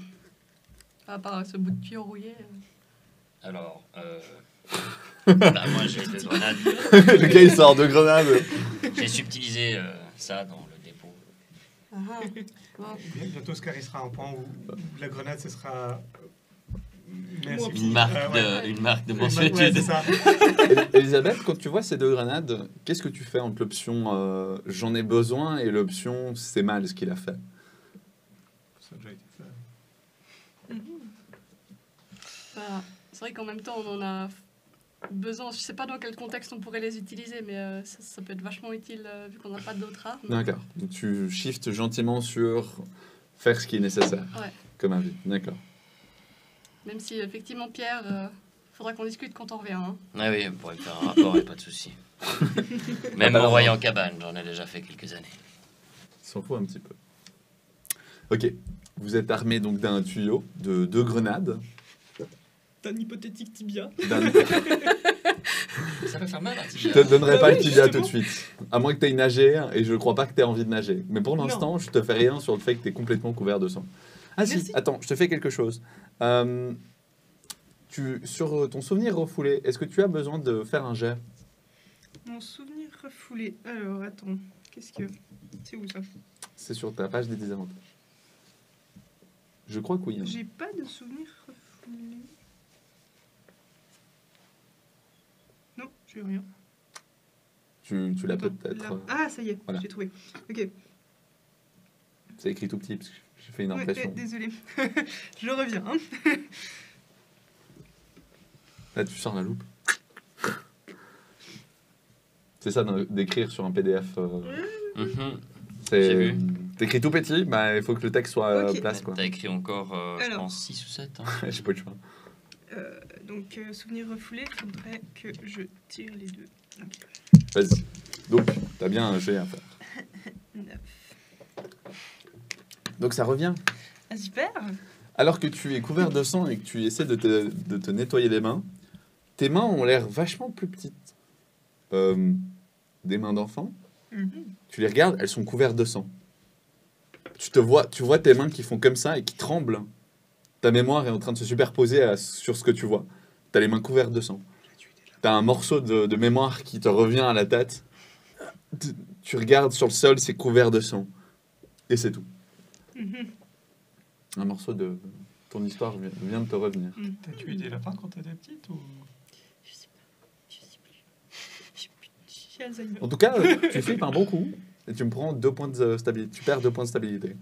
À part ce bout de tuyau rouillé. Alors, moi j'ai 2 grenades. Le gars il sort de grenade. J'ai subtilisé ça dans le dépôt. Ah, bon. Bientôt, Oscar, il sera à un point où la grenade, ce sera... Merci. Une marque Ouais. une marque de Ouais, mensuétude. c'est ça. Elisabeth, quand tu vois ces 2 grenades, qu'est-ce que tu fais entre l'option j'en ai besoin et l'option c'est mal ce qu'il a fait? Ça a déjà été fait. Voilà. C'est vrai qu'en même temps, on en a besoin. Je sais pas dans quel contexte on pourrait les utiliser, mais ça peut être vachement utile vu qu'on n'a pas d'autres armes. D'accord. Donc tu shiftes gentiment sur faire ce qui est nécessaire. Ouais. Comme avis. D'accord. Même si, effectivement, Pierre, faudra qu'on discute quand on revient. Hein. Ah oui, on pourrait faire un rapport, et pas de souci. Même en voyant cabane, j'en ai déjà fait quelques années. Il s'en fout un petit peu. Ok. Vous êtes armé donc d'un tuyau, de 2 grenades. D'un hypothétique tibia. Ça peut faire mal, un Je te donnerai pas Bah le oui, tibia tout justement. de suite. À moins que tu aies nagé, et je crois pas que tu aies envie de nager. Mais pour l'instant, je te fais rien sur le fait que tu es complètement couvert de sang. Ah si, Merci. attends, je te fais quelque chose. Sur ton souvenir refoulé, est-ce que tu as besoin de faire un jet? Mon souvenir refoulé. Alors, attends. Qu'est-ce que... C'est où ça? C'est sur ta page des désavantages. Je crois que oui. hein. J'ai pas de souvenir refoulé. Non, j'ai rien. Tu l'as Attends, peut-être. là. Ah, ça y est, voilà. j'ai trouvé. Ok. C'est écrit tout petit parce que j'ai fait une Ouais, impression. désolé. Je reviens. Hein. Là, tu sors la loupe. C'est ça d'écrire sur un PDF. Mhm. C'est J'ai vu. T'écris tout petit, bah, il faut que le texte soit à Ok. place. Quoi. T'as écrit encore, je Alors. pense, 6 ou 7. Hein. J'ai pas eu le choix. Donc, souvenir refoulé, il faudrait que je tire les deux. Ok. Vas-y. Donc, t'as bien un jet à faire. 9. Donc, ça revient. Ah, super. Alors que tu es couvert de sang et que tu essaies de te nettoyer les mains, tes mains ont l'air vachement plus petites. Des mains d'enfant. Mhm. Tu les regardes, elles sont couvertes de sang. Tu vois tes mains qui font comme ça et qui tremblent. Ta mémoire est en train de se superposer sur ce que tu vois. T'as les mains couvertes de sang. T'as un morceau de mémoire qui te revient à la tête. Tu regardes sur le sol, c'est couvert de sang. Et c'est tout. Mhm. Un morceau de ton histoire vient de te revenir. T'as tué des lapins quand t'étais petite ou... Je sais pas. Je sais plus. J'ai Alzheimer. En tout cas, tu flippes un bon coup et tu me prends 2 points de stabilité. Tu perds 2 points de stabilité.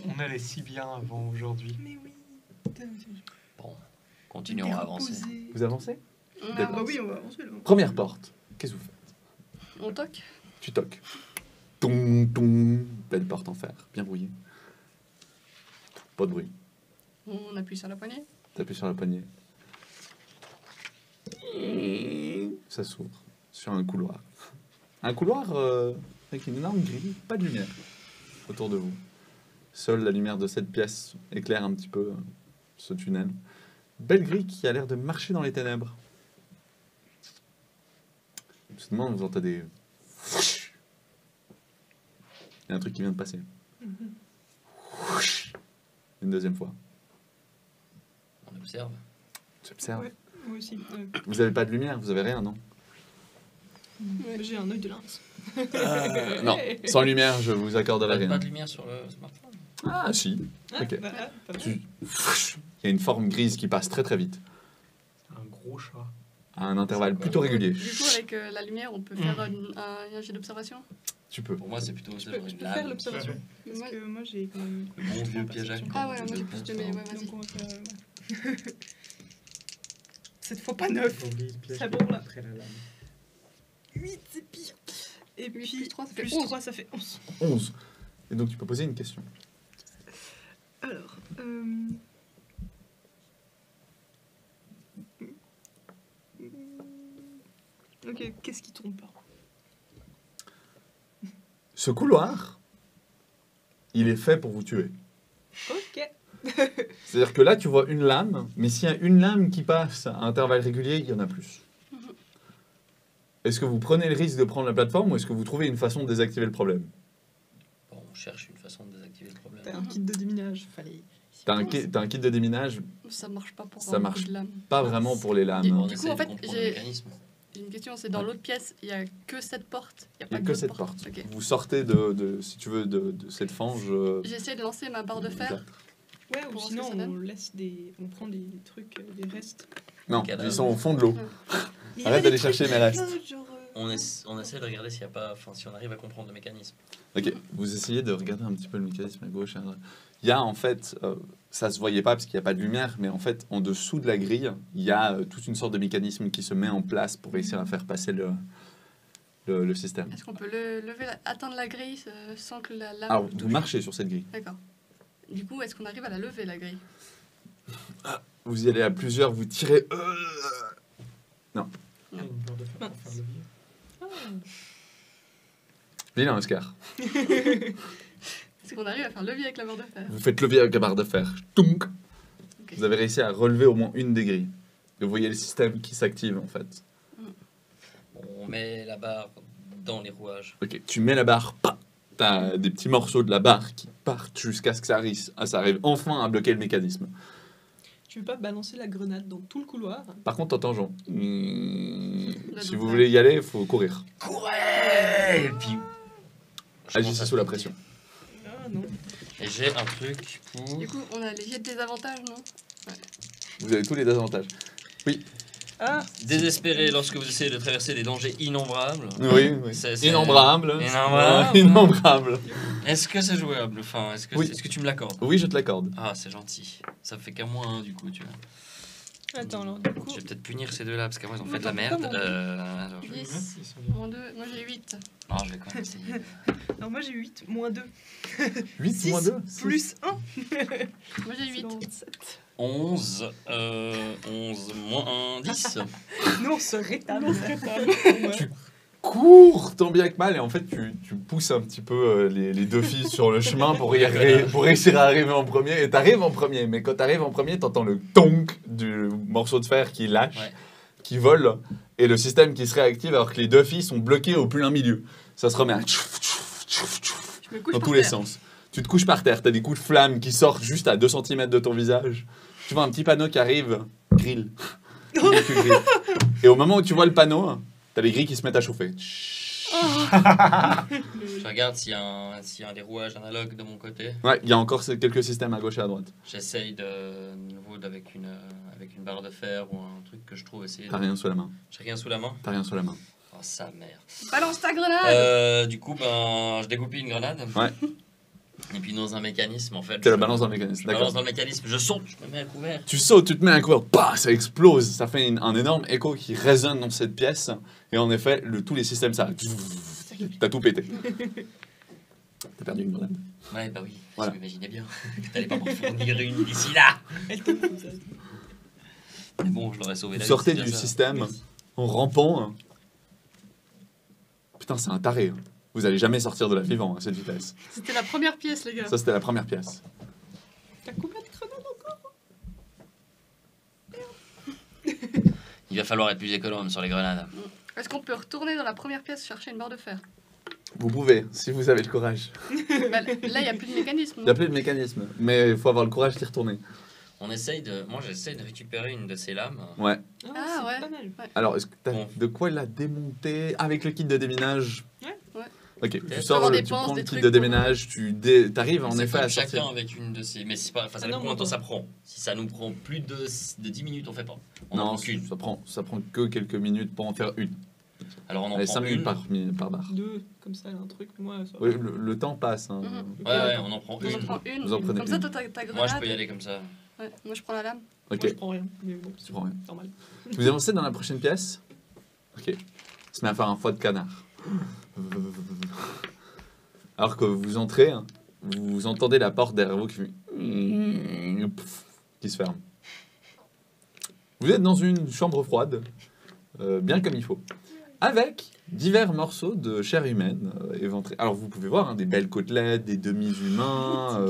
On allait si bien avant aujourd'hui. Mais oui. Bon, continuons à avancer. Vous avancez? On Ah avance. bah oui, on va avancer là. Première porte. Qu'est-ce que vous faites? On toque. Tu toques. Toum, toum. Belle porte en fer, bien brouillée. Pas de bruit. On appuie sur la poignée. T'appuies sur la poignée. Ça s'ouvre sur un couloir. Un couloir avec une énorme grille, pas de lumière autour de vous. Seule la lumière de cette pièce éclaire un petit peu ce tunnel. Belle grille qui a l'air de marcher dans les ténèbres. Soudainement, vous entendez... Il y a un truc qui vient de passer. Une deuxième fois. On observe. Tu observes. Ouais, moi aussi. Vous avez pas de lumière, vous avez rien, non? J'ai un œil de lynx. Non, sans lumière, je vous accorderai rien. Pas de lumière sur le smartphone. Ah, si. Ah, Ok. bah, ah, pas mal. Il y a une forme grise qui passe très très vite, Un gros chat. à un intervalle plutôt régulier. Du coup, avec la lumière, on peut faire un jet d'observation. Tu peux. Pour moi, c'est plutôt Je peux faire l'observation. Parce Ouais. que moi, j'ai quand même... Le bon vieux piège à Ah ouais, moi j'ai plus de mais ouais, vas-y. Donc, on va faire... ouais. Cette fois, pas 9. Très bon, là. Après la lame. 8, c'est pire. Et puis, plus 3, ça fait plus 11. 3, ça fait 11. 11. Et donc tu peux poser une question. Alors, ok, qu'est-ce qui tourne pas? Ce couloir, il est fait pour vous tuer. Ok. C'est-à-dire que là, tu vois une lame, mais s'il y a une lame qui passe à intervalles réguliers, il y en a plus. Est-ce que vous prenez le risque de prendre la plateforme ou est-ce que vous trouvez une façon de désactiver le problème? Bon, on cherche une façon de désactiver le problème. T'as un kit de déminage, fallait... T'as un kit de déminage, Ça marche pas pour Ça un marche coup de lame. pas vraiment pour les lames. Et- hein. On Du coup, essaie en de fait, comprendre j'ai- le mécanisme. J'ai une question, c'est dans Ouais. l'autre pièce, il y a que cette porte. Il y a Il pas n'y a que d'autre cette porte. Ok. Vous sortez si tu veux, de cette fange. J'essaie de lancer ma barre de fer. Ouais, ou Pour voir sinon, ce que ça on donne. laisse des... On prend des trucs, des restes. Non, Cadavre. ils sont au fond de l'eau. Il y Arrête avait d'aller des trucs chercher mes restes. genre, On essaie de regarder s'il y a pas, enfin, si on arrive à comprendre le mécanisme. Ok, vous essayez de regarder un petit peu le mécanisme à gauche, à droite. Il y a en fait, ça se voyait pas parce qu'il n'y a pas de lumière, mais en fait, en dessous de la grille, il y a toute une sorte de mécanisme qui se met en place pour réussir à faire passer le système. Est-ce qu'on peut atteindre la grille sans que la lame Alors, vous touche? marchez sur cette grille. D'accord. Du coup, est-ce qu'on arrive à la lever, la grille? Vous y allez à plusieurs, vous tirez. Non. Il y a une barre de fer pour faire levier. Vilain Oscar. Est-ce qu'on arrive à faire levier avec la barre de fer? Vous faites levier avec la barre de fer. Tounk. Ok. Vous avez réussi à relever au moins une des grilles. Et vous voyez le système qui s'active en fait. On met la barre dans les rouages. Ok, tu mets la barre, t'as des petits morceaux de la barre qui partent jusqu'à ce que ça arrive enfin à bloquer le mécanisme. Tu veux pas balancer la grenade dans tout le couloir? Par contre, t'entends Jean. Là, Si donc, vous là. voulez y aller, il faut courir. Courez! Et puis. je Agissez commence à sous la sauter. pression. Ah non. Et j'ai un truc pour. Du coup, on a les jets de désavantage, non? Vous avez tous les avantages. Ah, Désespéré lorsque vous essayez de traverser des dangers innombrables. Oui, C'est- Innombrable. Innombrable. Ouais, innombrable. Est-ce que c'est jouable? Enfin, est-ce que, Oui. est-ce que tu me l'accordes? Oui, je te l'accorde. Ah, c'est gentil. Ça me fait qu'un moins 1 du coup, tu vois. attends, alors du coup... Je vais peut-être punir ces deux-là parce qu'avant ils ont fait de la Attends, merde. comment Alors, 10, Ils sont bien. moins 2, moi j'ai 8. non, je vais quand même essayer. Alors moi j'ai 8, moins 2. 8 6 moins 2 plus 1. Moi j'ai 8. 11, 11 moins 1, 10. Nous on se rétable. Cours tant bien que mal et en fait tu pousses un petit peu les deux filles sur le chemin pour réussir à arriver en premier et t'arrives en premier mais quand t'arrives en premier t'entends le tonk du morceau de fer qui lâche, Ouais. qui vole et le système qui se réactive alors que les deux filles sont bloquées au plein milieu. Ça se remet à Je me couche dans par tous les terre. sens. Tu te couches par terre, t'as des coups de flamme qui sortent juste à 2 cm de ton visage. Tu vois un petit panneau qui arrive, grill. Tu grilles. Et au moment où tu vois le panneau, t'as les grilles qui se mettent à chauffer. Je regarde s'il y a un des rouages analogues de mon côté. Ouais, il y a encore quelques systèmes à gauche et à droite. J'essaye de nouveau avec une barre de fer ou un truc que je trouve essayer. T'as rien sous la main. J'ai rien sous la main. T'as rien sous la main. Oh, sa mère. Balance ta grenade! Du coup, ben, je dégoupille une grenade. Ouais. Et puis dans un mécanisme, en fait. Tu la je- balances dans le mécanisme. Je balance D'accord. dans le mécanisme, je saute, je me mets à couvert. Tu sautes, tu te mets un couvert, bah, ça explose. Ça fait un énorme écho qui résonne dans cette pièce. Et en effet, tous les systèmes s'arrêtent. T'as tout pété. t'as perdu une grenade. Ouais, bah oui, Voilà. je m'imaginais bien que t'allais pas m'en fournir une d'ici là. Elle tombe comme ça. Mais bon, je l'aurais sauvé Vous la vie. sortez c'est du déjà ça. système en rampant. Hein. Putain, c'est un taré. Hein. Vous allez jamais sortir de là vivant à cette vitesse. C'était la première pièce, les gars. Ça, c'était la première pièce. T'as combien de grenades encore? Il va falloir être plus économe sur les grenades. Est-ce qu'on peut retourner dans la première pièce chercher une barre de fer? Vous pouvez, si vous avez le courage. Bah, là, il n'y a plus de mécanisme. Il n'y a plus de mécanisme, mais il faut avoir le courage d'y retourner. On essaye de. Moi, j'essaye de récupérer une de ces lames. Ouais. Ah, c'est ouais. pas mal. Alors, est-ce que t'as Bon. de quoi la démonter avec le kit de déminage? Ouais. Ouais. Ok, tu Peut-être. sors, Avoir des tu pinces, prends le des kit trucs de pour- déménage, t'arrives en C'est effet comme à sortir. chacun avec une de ces. Mais c'est pas. Enfin, ça Ah dépend non, combien de temps moi, ça prend. Si ça nous prend plus de 10 minutes, on fait pas. On en Non, prend qu'une. ça prend que quelques minutes pour en faire une. Alors on en Allez, prend 5 minutes une. par barre. Deux, comme ça, un truc. Moi, ça. Oui, le temps passe. Hein. Mhm. Ouais, on en prend On en une. prend une. Vous en prenez Comme ça, une. toi, ta grenade. Moi, je peux y aller comme ça. Ouais, moi, je prends la lame. Ok, Moi, je prends rien. Mais bon, tu prends rien. normal. Vous avancez dans la prochaine pièce. Ok. Il se met à faire un foie de canard. Alors que vous entrez, hein, vous entendez la porte derrière vous qui se ferme. Vous êtes dans une chambre froide, bien comme il faut, avec divers morceaux de chair humaine éventrés. Alors vous pouvez voir hein, des belles côtelettes, des demi-humains.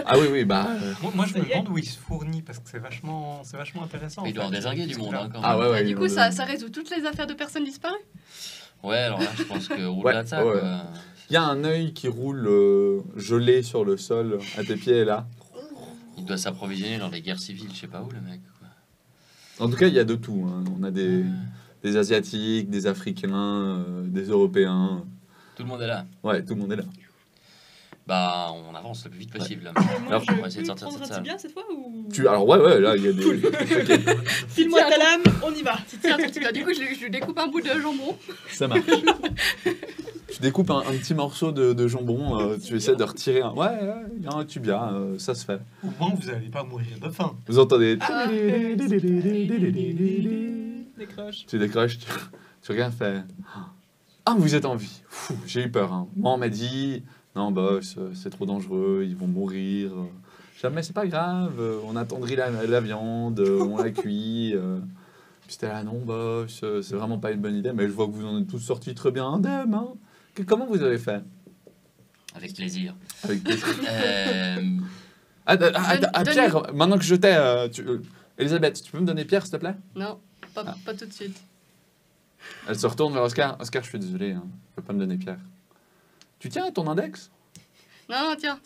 Ah oui, oui, bah. Moi, je Ça me y est. demande où il se fournit parce que c'est vachement intéressant. Il doit en désinguer du monde. Hein, quand Ah même. ouais, ouais. Du coup, ça résout toutes les affaires de personnes disparues. Ouais, alors là, je pense que au-delà de ça, ouais, quoi. Il y a un œil qui roule gelé sur le sol à tes pieds là. Il doit s'approvisionner dans les guerres civiles, je sais pas où, le mec. Quoi. En tout cas, il y a de tout. Hein. On a des Asiatiques, des Africains, des Européens. Tout le monde est là. Ouais, tout le monde est là. Bah, on avance le plus vite possible. Là. Moi, Alors, je on va essayer de peux sortir de prendre cette un salle. tibia cette fois ou... Alors, ouais, là, il y a des. Ok, File-moi ta lame, on y va. Tiens, ton petit gars. Du coup, je lui découpe un bout de jambon. ça marche. Tu découpes un petit morceau de jambon, tu essaies de retirer un. Ouais, il y a un tibia, ça se fait. Au moins, vous n'allez pas mourir de faim. Vous entendez. Ah. Décroche. Tu décroches, tu regardes, fais. Ah, vous êtes en vie. Pfff, j'ai eu peur. Hein. Moi, on m'a dit, non, boss, c'est trop dangereux, ils vont mourir. Jamais, c'est pas grave, on attendrit la viande, on la cuit. Puis c'était là, non, boss, c'est vraiment pas une bonne idée, mais je vois que vous en êtes tous sortis très bien indemnes. Hein. Comment vous avez fait? Avec plaisir. Avec plaisir. Euh, Pierre, maintenant que je t'ai. Elisabeth, tu peux me donner Pierre, s'il te plaît? Non, pas, Ah. pas tout de suite. Elle se retourne vers Oscar. Oscar, je suis désolé, hein, je peux pas me donner Pierre. Tu tiens à ton index? Non, tiens.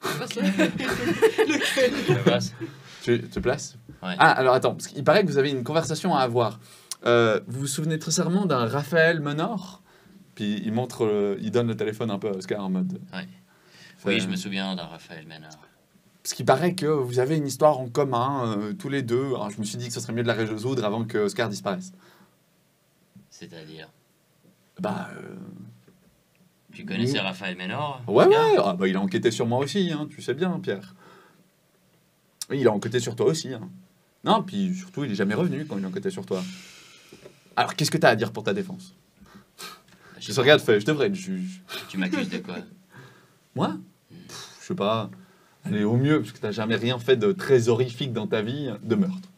Passe-le. je passe. Tu te places? Ouais. Ah, alors attends, parce qu'il paraît que vous avez une conversation à avoir. Vous vous souvenez très certainement d'un Raphaël Menor? Puis il montre, il donne le téléphone un peu à Oscar en mode. Ouais. Fait- Oui, je me souviens d'un Raphaël Ménard. Parce qu'il paraît que vous avez une histoire en commun, tous les deux. Alors je me suis dit que ce serait mieux de la résoudre avant que Oscar disparaisse. C'est-à-dire. Bah. Tu connaissais Raphaël Ménard? Ouais, Oscar ouais. Ah, bah, il a enquêté sur moi aussi, hein, tu sais bien, Pierre. Oui, il a enquêté sur toi aussi. Hein. Non, puis surtout, il est jamais revenu quand il a enquêté sur toi. Alors, qu'est-ce que t'as à dire pour ta défense? Je Je sais te regarde, fais, je devrais être juge. pas. Tu m'accuses de quoi? Moi? Je sais pas. Allez, au mieux, parce que t'as jamais rien fait de très horrifique dans ta vie, de meurtre.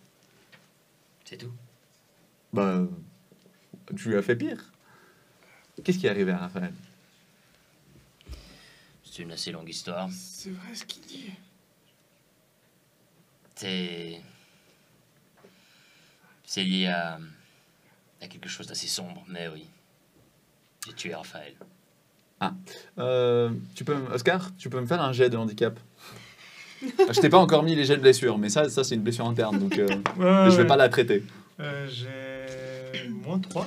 C'est tout. Bah, tu lui as fait pire. Qu'est-ce qui est arrivé à Raphaël? C'est une assez longue histoire. C'est vrai ce qu'il dit. C'est lié à quelque chose d'assez sombre, mais oui. J'ai tué Raphaël. Oscar, tu peux me faire un jet de handicap? Je t'ai pas encore mis les jets de blessure, mais ça c'est une blessure interne, donc je vais pas la traiter. J'ai moins 3.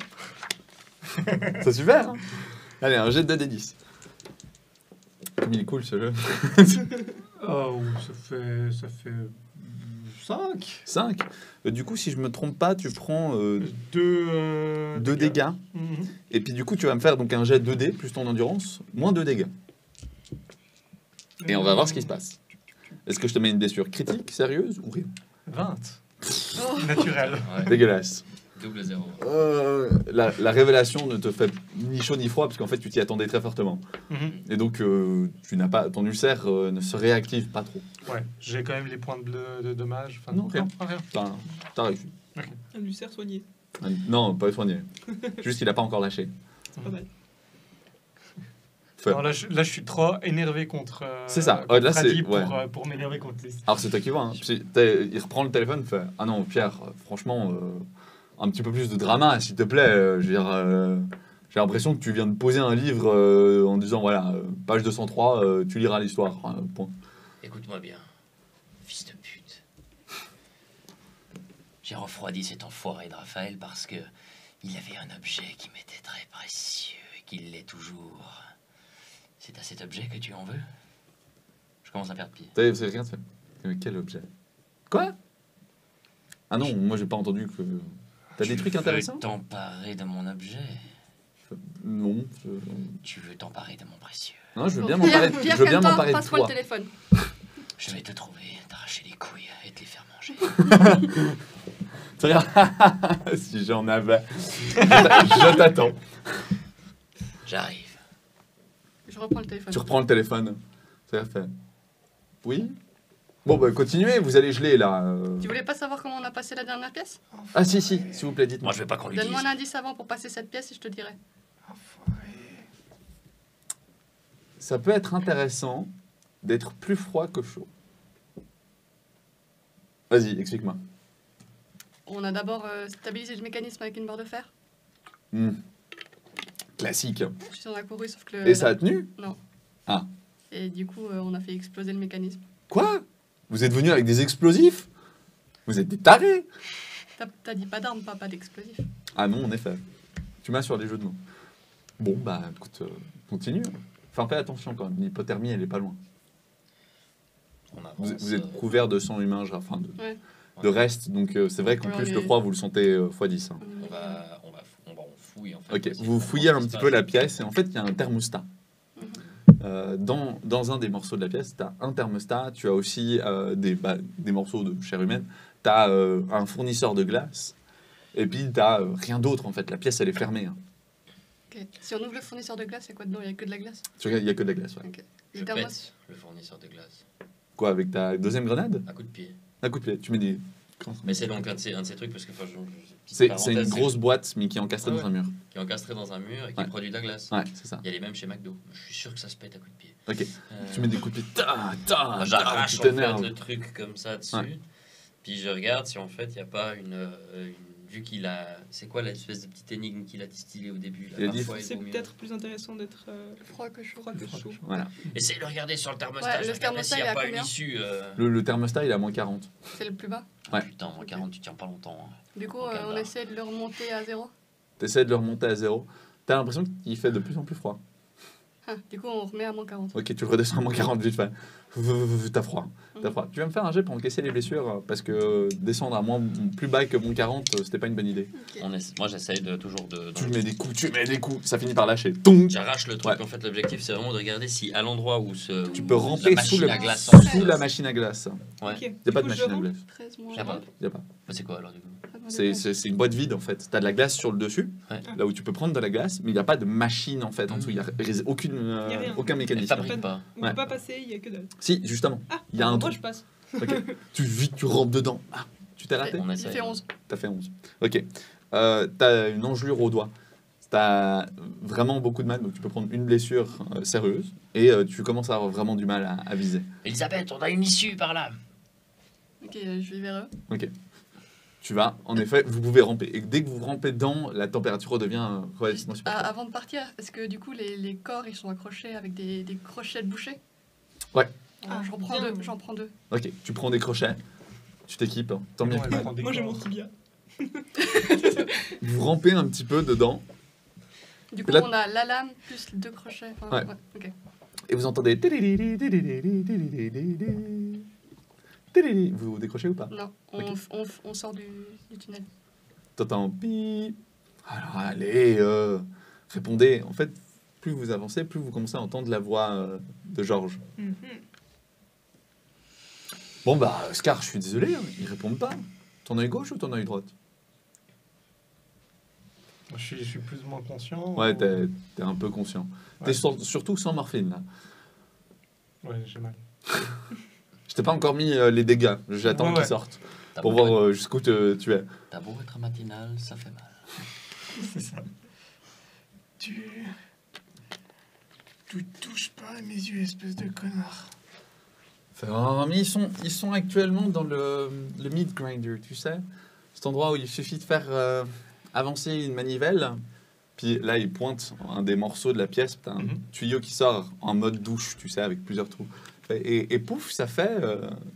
C'est super, hein. Allez, un jet de 2d10. Comme il est cool ce jeu. Oh, ça fait 5. 5. Du coup, si je me trompe pas, tu prends 2 2 dégâts. Mhm. Et puis du coup, tu vas me faire donc un jet 2d plus ton endurance, moins 2 dégâts. Et on va voir ce qui se passe. Est-ce que je te mets une blessure critique, sérieuse ou rien? 20. Oh. Naturel. Ouais. Dégueulasse. Double 0. La révélation ne te fait ni chaud ni froid parce qu'en fait tu t'y attendais très fortement. Mhm. Et donc tu n'as pas, ton ulcère ne se réactive pas trop. Ouais, j'ai quand même les points de dommage. Enfin, Non, rien. rien. T'as réussi. Un ulcère soigné. Non, pas soigné. Juste il a pas encore lâché. Pas mal. Fait. Alors là, je suis trop énervé contre. C'est ça. contre Là, c'est- Freddy ouais. pour m'énerver contre les. Alors c'est toi qui vois. Hein. Il reprend le téléphone, fait ah non Pierre, franchement un petit peu plus de drama s'il te plaît. Je veux dire, j'ai l'impression que tu viens de poser un livre en disant voilà page 203, tu liras l'histoire. Point. Écoute-moi bien, fils de pute. J'ai refroidi cet enfoiré de Raphaël parce que il avait un objet qui m'était très précieux et qu'il l'est toujours. C'est à cet objet que tu en veux? Je commence à perdre pied. Vous avez rien fait. Mais quel objet? Quoi? Ah non, moi j'ai pas entendu que. T'as des trucs intéressants? Tu veux t'emparer de mon objet? Non. Tu veux t'emparer de mon précieux? Non, je veux Bon, bien m'emparer. Pierre, Je veux bien calme-toi, m'emparer de passe-moi le toi. téléphone. Je vais te trouver, t'arracher les couilles et te les faire manger. Si j'en avais. Je t'attends. J'arrive. Je reprends le téléphone. Tu reprends le téléphone. Ça fait. Oui? Bon, bah continuez, vous allez geler là. Tu voulais pas savoir comment on a passé la dernière pièce? Ah, si, s'il vous plaît, dites-moi. Moi, je veux pas qu'on lui dise. Donne-moi un indice avant pour passer cette pièce et je te dirai. Ça peut être intéressant d'être plus froid que chaud. Vas-y, explique-moi. On a d'abord stabilisé le mécanisme avec une barre de fer. Classique. Puis on a couru, sauf que le. Et ça a tenu? Non. Ah. Et du coup, on a fait exploser le mécanisme. Quoi? Vous êtes venu avec des explosifs? Vous êtes des tarés? T'as dit pas d'armes, pas d'explosifs. Ah non, en effet. Tu m'as sur les jeux de mots. Bon, bah écoute, continue. Enfin, fais attention quand même. L'hypothermie, elle est pas loin. On avance, Vous êtes couvert de sang humain, enfin Ouais. de reste. Donc c'est vrai qu'en Ouais, plus, on le est- froid, vous le sentez x10. Hein. On fouille en fait. Ok, Parce vous qu'on fouillez comprend un ce petit qui peu se la passe. pièce et en fait, il y a un thermostat. Dans un des morceaux de la pièce, tu as un thermostat, tu as aussi des morceaux de chair humaine, tu as un fournisseur de glace et puis tu n'as rien d'autre en fait. La pièce, elle est fermée. Hein. Ok. Si on ouvre le fournisseur de glace, c'est quoi dedans? Il y a que de la glace. Tu regardes, il n'y a que de la glace. Ouais. Ok. Je Le thermos. pète le fournisseur de glace. Quoi, avec ta deuxième grenade? Un coup de pied. Un coup de pied, tu mets des. Mais c'est donc un de ces trucs parce que enfin, petite C'est une parenthèse, grosse boîte, mais qui est encastrée Ah dans un mur. qui est encastré dans un mur et qui Ouais. produit de la glace. Ouais, c'est ça. Il y a les mêmes chez McDo. Je suis sûr que ça se pète à coup de pied. Ok. Euh, Tu mets des coups de pied. moi, j'arrache Tu en fait t'énerves. le truc comme ça dessus. Ouais. Puis je regarde si en fait il n'y a pas vu qu'il a. C'est quoi l'espèce de petite énigme qu'il a distillée au début là, Il a dit- parfois, il C'est vaut mieux. peut-être plus intéressant d'être Froid que chaud. froid que chaud. Voilà. Essaye de regarder sur le thermostat. Ouais, je le vais regarder thermostat, s'il n'y il a est à pas une combien issue. Le thermostat, il est à moins 40. C'est le plus bas. Ouais. Putain, moins 40, tu tiens pas longtemps. Hein. Du coup, Ok, on bah. essaie de le remonter à 0. T'essaies de le remonter à 0. T'as l'impression qu'il fait de plus en plus froid. Ah, du coup, on remet à moins 40. Ok, tu le redescends à moins 40 vite fait. T'as froid. T'as froid. Tu vas me faire un jet pour encaisser les blessures parce que descendre à plus bas que moins 40, c'était pas une bonne idée. Ok. Moi j'essaye de toujours de. Tu mets des coups, ça finit par lâcher. Tonk. J'arrache le truc. Ouais. En fait, l'objectif c'est vraiment de regarder si à l'endroit où ce. Tu peux la ramper machine sous, à glace sous la machine à glace. Ouais. Ok. Il n'y Du a pas de coup, je machine à rentre. glace. 13 moins Y a pas. 20. Y a pas. Bah, c'est quoi alors du coup? C'est une boîte vide en fait. T'as de la glace sur le dessus, Ouais. là où tu peux prendre de la glace, mais il n'y a pas de machine en fait en dessous. Il n'y a rien. aucun Elle mécanisme. fabrique pas. On Ouais. peut pas passer, il y a que dalle. Si, justement. Ah, Il y a un moi trou. je passe. Ok. tu rampes dedans. Ah, tu t'es raté? On Il essaye. fait 11. T'as fait 11. Ok. T'as une engelure au doigt. T'as vraiment beaucoup de mal, donc tu peux prendre une blessure sérieuse et tu commences à avoir vraiment du mal à viser. Elisabeth, on a une issue par là. Ok, je vais vers eux. Ok. Tu vas, en effet, vous pouvez ramper. Et dès que vous rampez dedans, la température redevient relativement Ah, supportable. avant de partir, est-ce que du coup les corps ils sont accrochés avec des crochets de boucher? Ouais. Alors, Ah, j'en prends bien. deux. J'en prends deux. Ok, tu prends des crochets, tu t'équipes, hein. Tant bien Ouais, que mal. prends des Moi j'ai corps. mon tibia. Vous rampez un petit peu dedans Du coup, Là- on a la lame plus deux crochets. Enfin, Ouais. Ok. et vous entendez. Vous décrochez ou pas? Non, on sort du tunnel. T'entends pi. Alors allez, répondez. En fait, plus vous avancez, plus vous commencez à entendre la voix de Georges. Mhm. Bon bah, Scar, je suis désolé, hein, ils répondent pas. Ton œil gauche ou ton œil droite? Je suis plus ou moins conscient. Ouais, ou- t'es un peu conscient. Ouais. T'es surtout sans morphine, là. Ouais, j'ai mal. Je t'ai pas encore mis les dégâts. J'attends Ouais, qu'ils ouais. sortent T'as pour beau voir être- jusqu'où tu es. T'as beau être matinal, ça fait mal. C'est ça. Tu touches pas à mes yeux, espèce de connard. Mais ils sont actuellement dans le meat grinder, tu sais. Cet endroit où il suffit de faire avancer une manivelle. Puis là, il pointe un des morceaux de la pièce. T'as un Mhm. tuyau qui sort en mode douche, tu sais, avec plusieurs trous. Et pouf, ça fait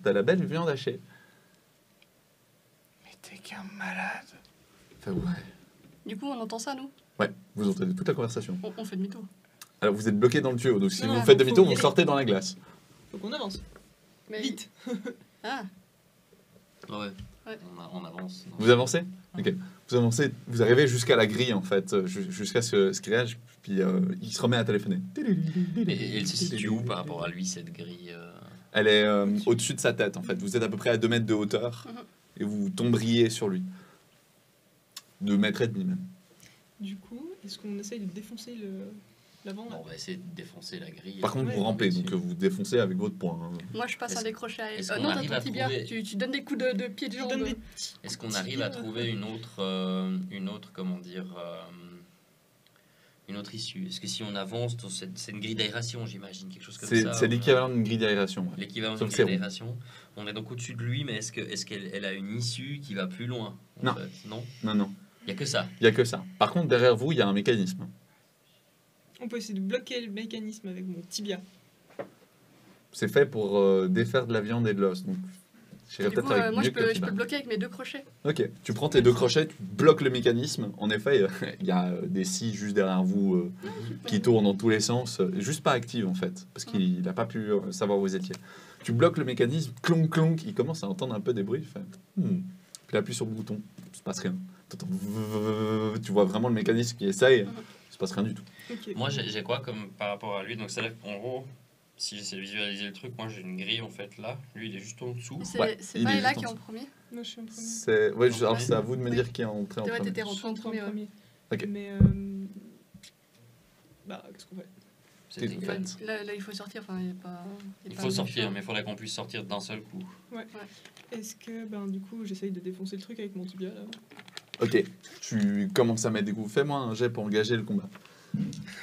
de la belle viande hachée. Mais t'es qu'un malade. Fait, ouais. Du coup, on entend ça, nous Ouais, vous entendez toute la conversation. On fait demi-tour. Alors vous êtes bloqué dans le tuyau, donc si Non, vous non, faites faut demi-tour, vous virer. sortez dans la glace. Faut qu'on avance. Mais... Vite. Ah, Ouais. Ouais. On avance. non. Vous avancez. Ok. Vous avancez, vous arrivez jusqu'à la grille en fait, jusqu'à ce grillage, puis il se remet à téléphoner. Et elle se situe où par rapport à lui, cette grille Elle est au-dessus de sa tête en fait. Vous êtes à peu près à 2 mètres de hauteur et vous tomberiez sur lui. 2 mètres et demi même. Du coup, est-ce qu'on essaye de défoncer l'avant là On va essayer de défoncer la grille. Par contre, Ouais, vous rampez, dessus. donc vous défoncez avec votre poing. hein. moi je passe Est-ce- un décroché à elle. est-ce qu'on Non, t'as arrive ton à tibia. trouver- Tu donnes des coups de pied de Je jambe. donne des... Est-ce qu'on arrive à trouver une autre, comment dire, une autre issue? Est-ce que si on avance, c'est une grille d'aération, j'imagine, quelque chose comme ça? C'est l'équivalent d'une grille d'aération. ouais. L'équivalent Sauf d'une que grille c'est d'aération. On est donc au-dessus de lui, mais est-ce qu'elle a une issue qui va plus loin en Non. fait Non. Non, non, Il n'y a que ça. il n'y a que ça. Par contre, derrière vous, il y a un mécanisme. On peut essayer de bloquer le mécanisme avec mon tibia. C'est fait pour défaire de la viande et de l'os. Donc, j'irais Du peut-être coup, avec moi mieux je que le peux tibia. bloquer avec mes 2 crochets. Ok, tu prends tes 2 crochets, tu bloques le mécanisme. En effet, il y a des scies juste derrière vous qui tournent dans tous les sens, juste pas actives en fait, parce qu'il n'a pas pu savoir où vous étiez. Tu bloques le mécanisme, clonk clonk, il commence à entendre un peu des bruits. Il fait, puis il appuie sur le bouton, il se passe rien. T'entends tu vois vraiment le mécanisme qui essaye, il se passe rien du tout. Ok. Moi, j'ai quoi comme par rapport à lui? Donc, c'est en gros, si j'essaie de visualiser le truc, moi j'ai une grille en fait là. Lui, il est juste en dessous. C'est Ouais, c'est il pas est Ella juste qui est en en premier. Moi, je suis en premier. C'est alors c'est à vous de me Oui. dire qui est entré en Ouais, premier. t'étais Je rentré suis en entré premier. ouais. Ok. Mais bah, qu'est-ce qu'on fait? C'était Qu'est-ce que quoi? vous faites Là, il faut sortir. Enfin, il y a pas. Il faut sortir, mais il faudrait qu'on puisse sortir d'un seul coup. Est-ce que, ben, du coup, j'essaye de défoncer le truc avec mon tibia là? Ok, tu commences à mettre des coups. Fais-moi un jet pour engager le combat.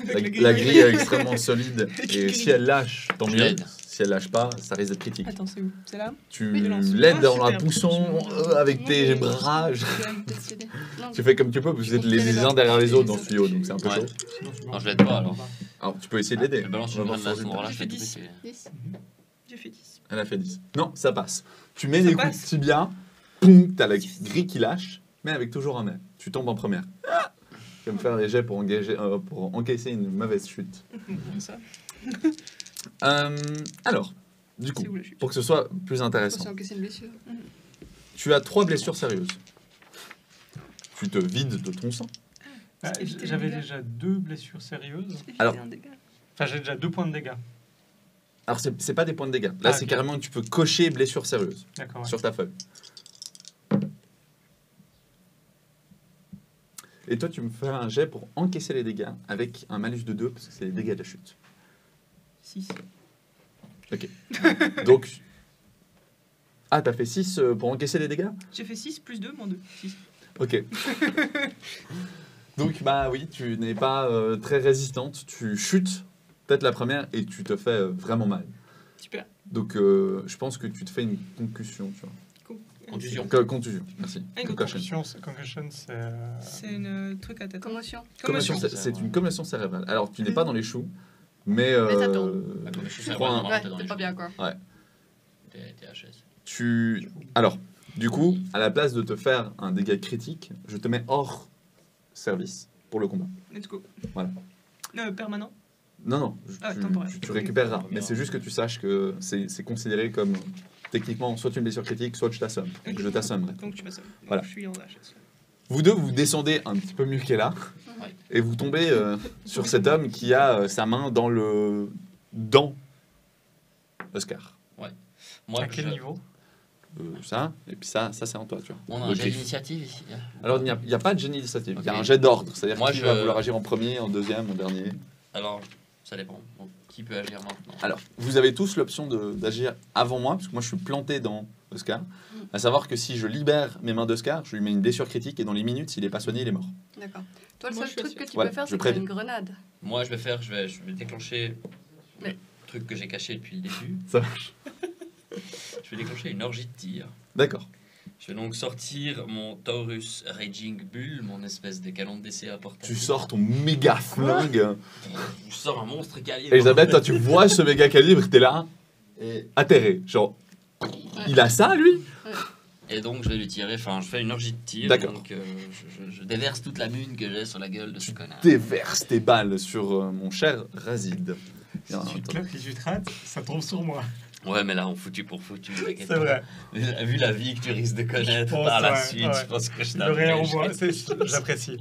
La, Avec la grille est extrêmement solide et si elle lâche, tant Je mieux. l'aide. Si elle lâche pas, ça risque d'être critique. Attends, c'est où? C'est là? Tu Oui, de lancer. l'aides en Ah, la super. poussant avec tes bras. Non, Tu fais comme tu peux, parce que vous êtes les uns derrière les autres dans ce tuyau, donc c'est un peu Ouais. chaud. Non, je l'aide pas alors. Alors tu peux essayer de l'aider. Je balance On va une voir grenade son à ce moment-là, résultat. je fais tout J'ai péter. 10. J'ai fait 10. Elle a fait 10. Non, ça passe. Tu mets Ça des coups passe. de tibia, poum, t'as la grille qui lâche, mais avec toujours un mais. Tu tombes en première. Ah, je vais me faire des jets pour encaisser une mauvaise chute. Ça. Alors, du coup, C'est où la chute? pour que ce soit plus Faut intéressant, aussi encaisser une blessure. tu as 3 blessures sérieuses. Tu te vides de ton sang. Ah, éviter les J'avais dégâts. déjà 2 blessures sérieuses. Alors- Un dégât. Enfin, j'ai déjà 2 points de dégâts. Alors, c'est pas des points de dégâts. Là, Ah, c'est ok. carrément que tu peux cocher blessure sérieuse D'accord. Ouais. sur ta feuille. Et toi, tu me fais un jet pour encaisser les dégâts avec un malus de 2 parce que c'est les dégâts de la chute. 6. Donc. Ah, t'as fait 6 pour encaisser les dégâts? J'ai fait 6 plus 2 moins 2. 6. Ok. Donc, bah oui, tu n'es pas très résistante. Tu chutes, peut-être la première, et tu te fais vraiment mal. Super. Donc, je pense que tu te fais une concussion, tu vois. Contusion. Contusion, merci. Ah, une Concussion. Concussion, c'est. C'est une truc à tête. Commotion. Commotion, Commotion. c'est une commotion cérébrale. Alors, tu n'es pas dans les choux, mais, Mais ça tourne. La commotion tu cérébrale, prends un- non. Ouais, t'es dans t'es les pas bien quoi. THS. Alors, du coup, à la place de te faire un dégât critique, je te mets hors service pour le combat. Let's go. Voilà. Permanent. Non, non, Ah, temporaire. tu récupéreras. Ok. Mais c'est juste que tu saches que c'est considéré comme, techniquement, soit une blessure critique, soit je t'assomme. Donc, Ok. je t'assommerai. Donc tu passes ça. Voilà. Je suis en HS. Vous deux, vous descendez un petit peu mieux qu'Ella, Ouais. et vous tombez sur cet homme qui a sa main dans Oscar. Moi, À quel je- niveau? ça, et puis ça c'est en toi, tu vois. On a un Le jet griffe. d'initiative ici. Hein. Alors, il n'y a pas de génie d'initiative, il y a Ok. un jet d'ordre, c'est-à-dire Moi, qui je- va vouloir agir en premier, en deuxième, en dernier. Alors, ça dépend. Donc, qui peut agir maintenant? Alors, vous avez tous l'option d'agir avant moi, parce que moi je suis planté dans Oscar. À savoir que si je libère mes mains d'Oscar, je lui mets une blessure critique et dans les minutes, s'il est pas soigné, il est mort. D'accord. Toi, le Moi, seul je suis truc que assurée. tu Voilà, peux faire, je c'est que t'as préviens. une grenade. Moi, je vais déclencher Mais- le truc que j'ai caché depuis le début. Ça marche. Je vais déclencher une orgie de tir. D'accord. Je vais donc sortir mon Taurus Raging Bull, mon espèce de canon de DC à portée. Tu sors ton méga flingue. Je sors un monstre calibre. Elisabeth, toi tu vois ce méga calibre, t'es là, atterré. Genre, il a ça lui? Et donc, je vais lui tirer. Enfin, je fais une orgie de tir. D'accord. Donc, je déverse toute la mune que j'ai sur la gueule de ce connard. Déverse tes balles sur mon cher Razid. Si tu te rates, ça tombe sur moi. Ouais, mais là, on foutu pour foutu. t'inquiète C'est pas. vrai. Vu la vie que tu risques de connaître Je pense, par la ouais, suite, ouais. je pense que je Le rien au t'abrège. moins, j'apprécie.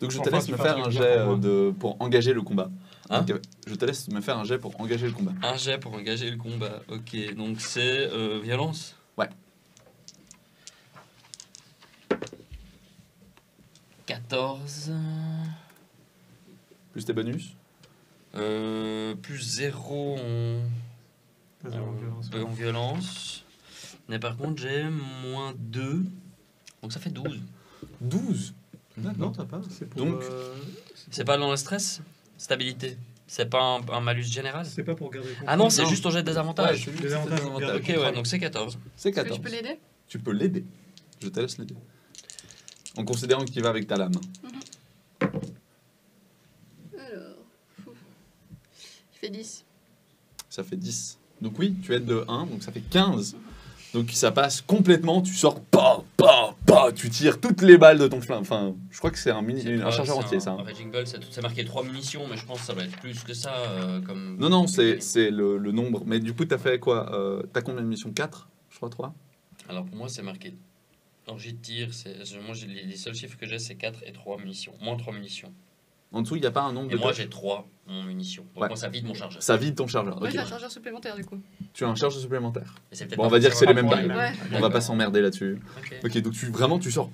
Donc je te Enfin, laisse tu me fais un faire truc un bien jet pour moi. pour engager le combat. Hein Donc, je te laisse me faire un jet pour engager le combat. Un jet pour engager le combat. Ok, donc c'est violence. Ouais. 14. Plus tes bonus. Plus 0 Vas-y, en violence. en violence. Mais par contre, j'ai moins 2. Donc ça fait 12. 12. Non, t'as pas. C'est pour, Donc- C'est pas dans le stress? Stabilité. C'est pas un malus général? c'est pas pour garder le Ah non, c'est Non. juste ton jet de désavantage. c'est juste Des avantages, des avantages. Ok, ouais, donc c'est 14. C'est Est-ce que 14. tu peux l'aider? Tu peux l'aider. Je te laisse l'aider. En considérant qu'il va avec ta lame. Alors. Il fait 10. Ça fait 10. Donc oui, tu aides de 1, donc ça fait 15. Donc ça passe complètement, tu sors, tu tires toutes les balles de ton flingue. Enfin, je crois que c'est un chargeur entier, ça. Un hein. Raging Bolt, c'est marqué 3 munitions, mais je pense que ça va être plus que ça. Comme... Non, c'est le nombre. Mais du coup, t'as fait quoi T'as combien de missions 4 Je crois 3 Alors pour moi, c'est marqué. Orgie de tir, moi les seuls chiffres que j'ai, c'est 4 et 3 munitions. Moins 3 munitions. En dessous, il n'y a pas un nombre Et de moi, touches. j'ai 3 munitions. Donc Ouais. moi, ça vide mon chargeur. Ça vide ton chargeur. Ouais, ok. j'ai un chargeur supplémentaire du coup. Tu as un chargeur supplémentaire. Mais c'est peut-être Bon, on pas va dire que c'est les mêmes forcément balles. Ouais. On va pas s'emmerder là-dessus. Ok. Ok, donc tu sors,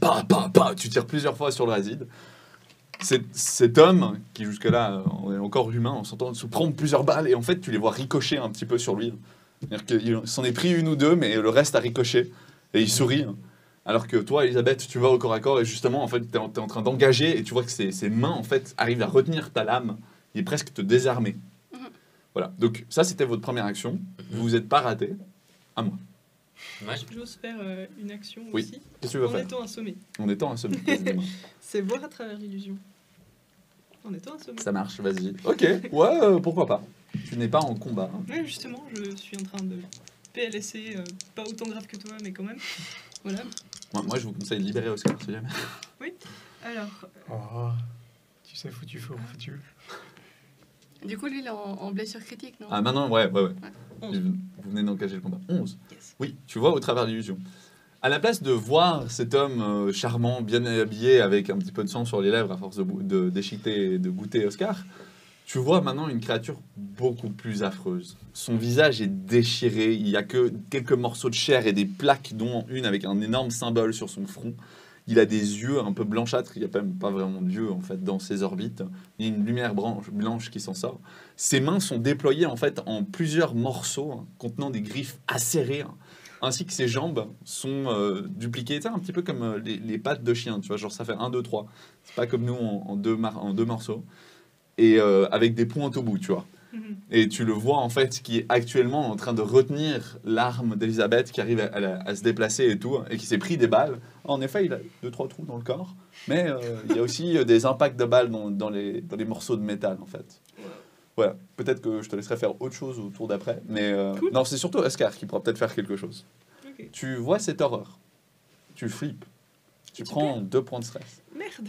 tu tires plusieurs fois sur le Razid. Cet homme, qui jusque-là est encore humain, on s'entend se prendre plusieurs balles, et en fait, tu les vois ricocher un petit peu sur lui. C'est-à-dire qu'il s'en est pris une ou deux, mais le reste a ricoché, et il sourit. Alors que toi, Elisabeth, tu vas au corps à corps, et justement, en fait, t'es en train d'engager, et tu vois que ses mains, en fait, arrivent à retenir ta lame, et presque te désarmer. Voilà, donc ça, c'était votre première action. Vous vous êtes pas raté. À moi. Ouais. J'ose faire une action Oui. aussi. Qu'est-ce que tu veux En faire étant assommé. En étant un sommet. évidemment. C'est voir à travers l'illusion. En étant assommé. Ça marche, vas-y. Ok, ouais, pourquoi pas. Tu n'es pas en combat. hein. Ouais, justement, je suis en train de PLSer, pas autant grave que toi, mais quand même. Voilà. Moi, je vous conseille de libérer Oscar, si jamais. Alors, Oh, tu sais, foutu. Du coup, lui, il est en blessure critique, non? Ah, maintenant, ouais. 11. Vous venez d'engager le combat. 11. Yes. Oui, tu vois au travers l'illusion. À la place de voir cet homme charmant, bien habillé, avec un petit peu de sang sur les lèvres à force de déchiqueter et de goûter Oscar, tu vois maintenant une créature beaucoup plus affreuse. Son visage est déchiré, il n'y a que quelques morceaux de chair et des plaques, dont une avec un énorme symbole sur son front. Il a des yeux un peu blanchâtres, il n'y a même pas vraiment d'yeux en fait dans ses orbites. Il y a une lumière blanche qui s'en sort. Ses mains sont déployées en fait en plusieurs morceaux contenant des griffes acérées, ainsi que ses jambes sont dupliquées, tu sais, un petit peu comme les pattes de chien, tu vois, genre ça fait 1, 2, 3. C'est pas comme nous en deux morceaux. Et avec des pointes au bout, tu vois. Et tu le vois en fait qui est actuellement en train de retenir l'arme d'Elisabeth qui arrive à se déplacer et tout, et qui s'est pris des balles. En effet, il a 2-3 trous dans le corps, mais il y a aussi des impacts de balles dans les morceaux de métal en fait. Voilà, peut-être que je te laisserai faire autre chose au tour d'après, mais Cool. non, c'est surtout Oscar qui pourra peut-être faire quelque chose. Ok. Tu vois cette horreur, tu flippes, tu prends 2 points de stress. Merde.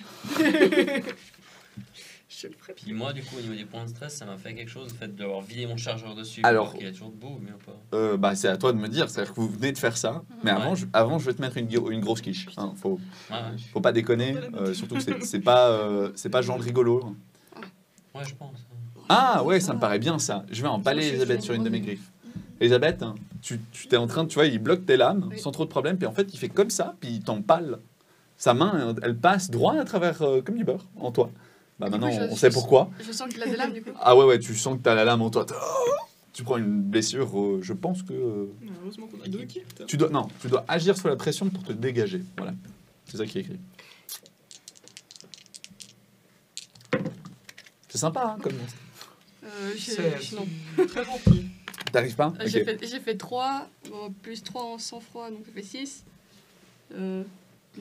Je le ferai. Puis moi, du coup, au niveau des points de stress, ça m'a fait quelque chose, le fait d'avoir vidé mon chargeur dessus. Alors- qu'il est toujours debout, mais pas. Bah, c'est à toi de me dire, c'est-à-dire que vous venez de faire ça, mais avant, je vais te mettre une grosse quiche. Hein, faut pas déconner, surtout que c'est pas genre rigolo. Ouais, je pense. Ah ouais, ça me paraît bien ça. Je vais empaler Je suis Elisabeth sur une de mes une griffes. Elisabeth, hein, tu t'es en train de, tu vois, il bloque tes lames Oui. sans trop de problème, puis en fait, il fait comme ça, puis il t'empale. Sa main, elle passe droit à travers, comme du beurre, en toi. Bah Du coup, maintenant, je- on sait pourquoi. Je sens qu'il a des lames du coup. Ah ouais, tu sens que t'as la lame en toi. Tu prends une blessure, je pense que... Heureusement qu'on a deux qui. tu dois agir sous la pression pour te dégager. Voilà, c'est ça qui est écrit. C'est sympa, hein, comme monstre. Non. très gentil. T'arrives pas? Ok. J'ai fait 3, bon, plus 3 en sang-froid, donc ça fait 6.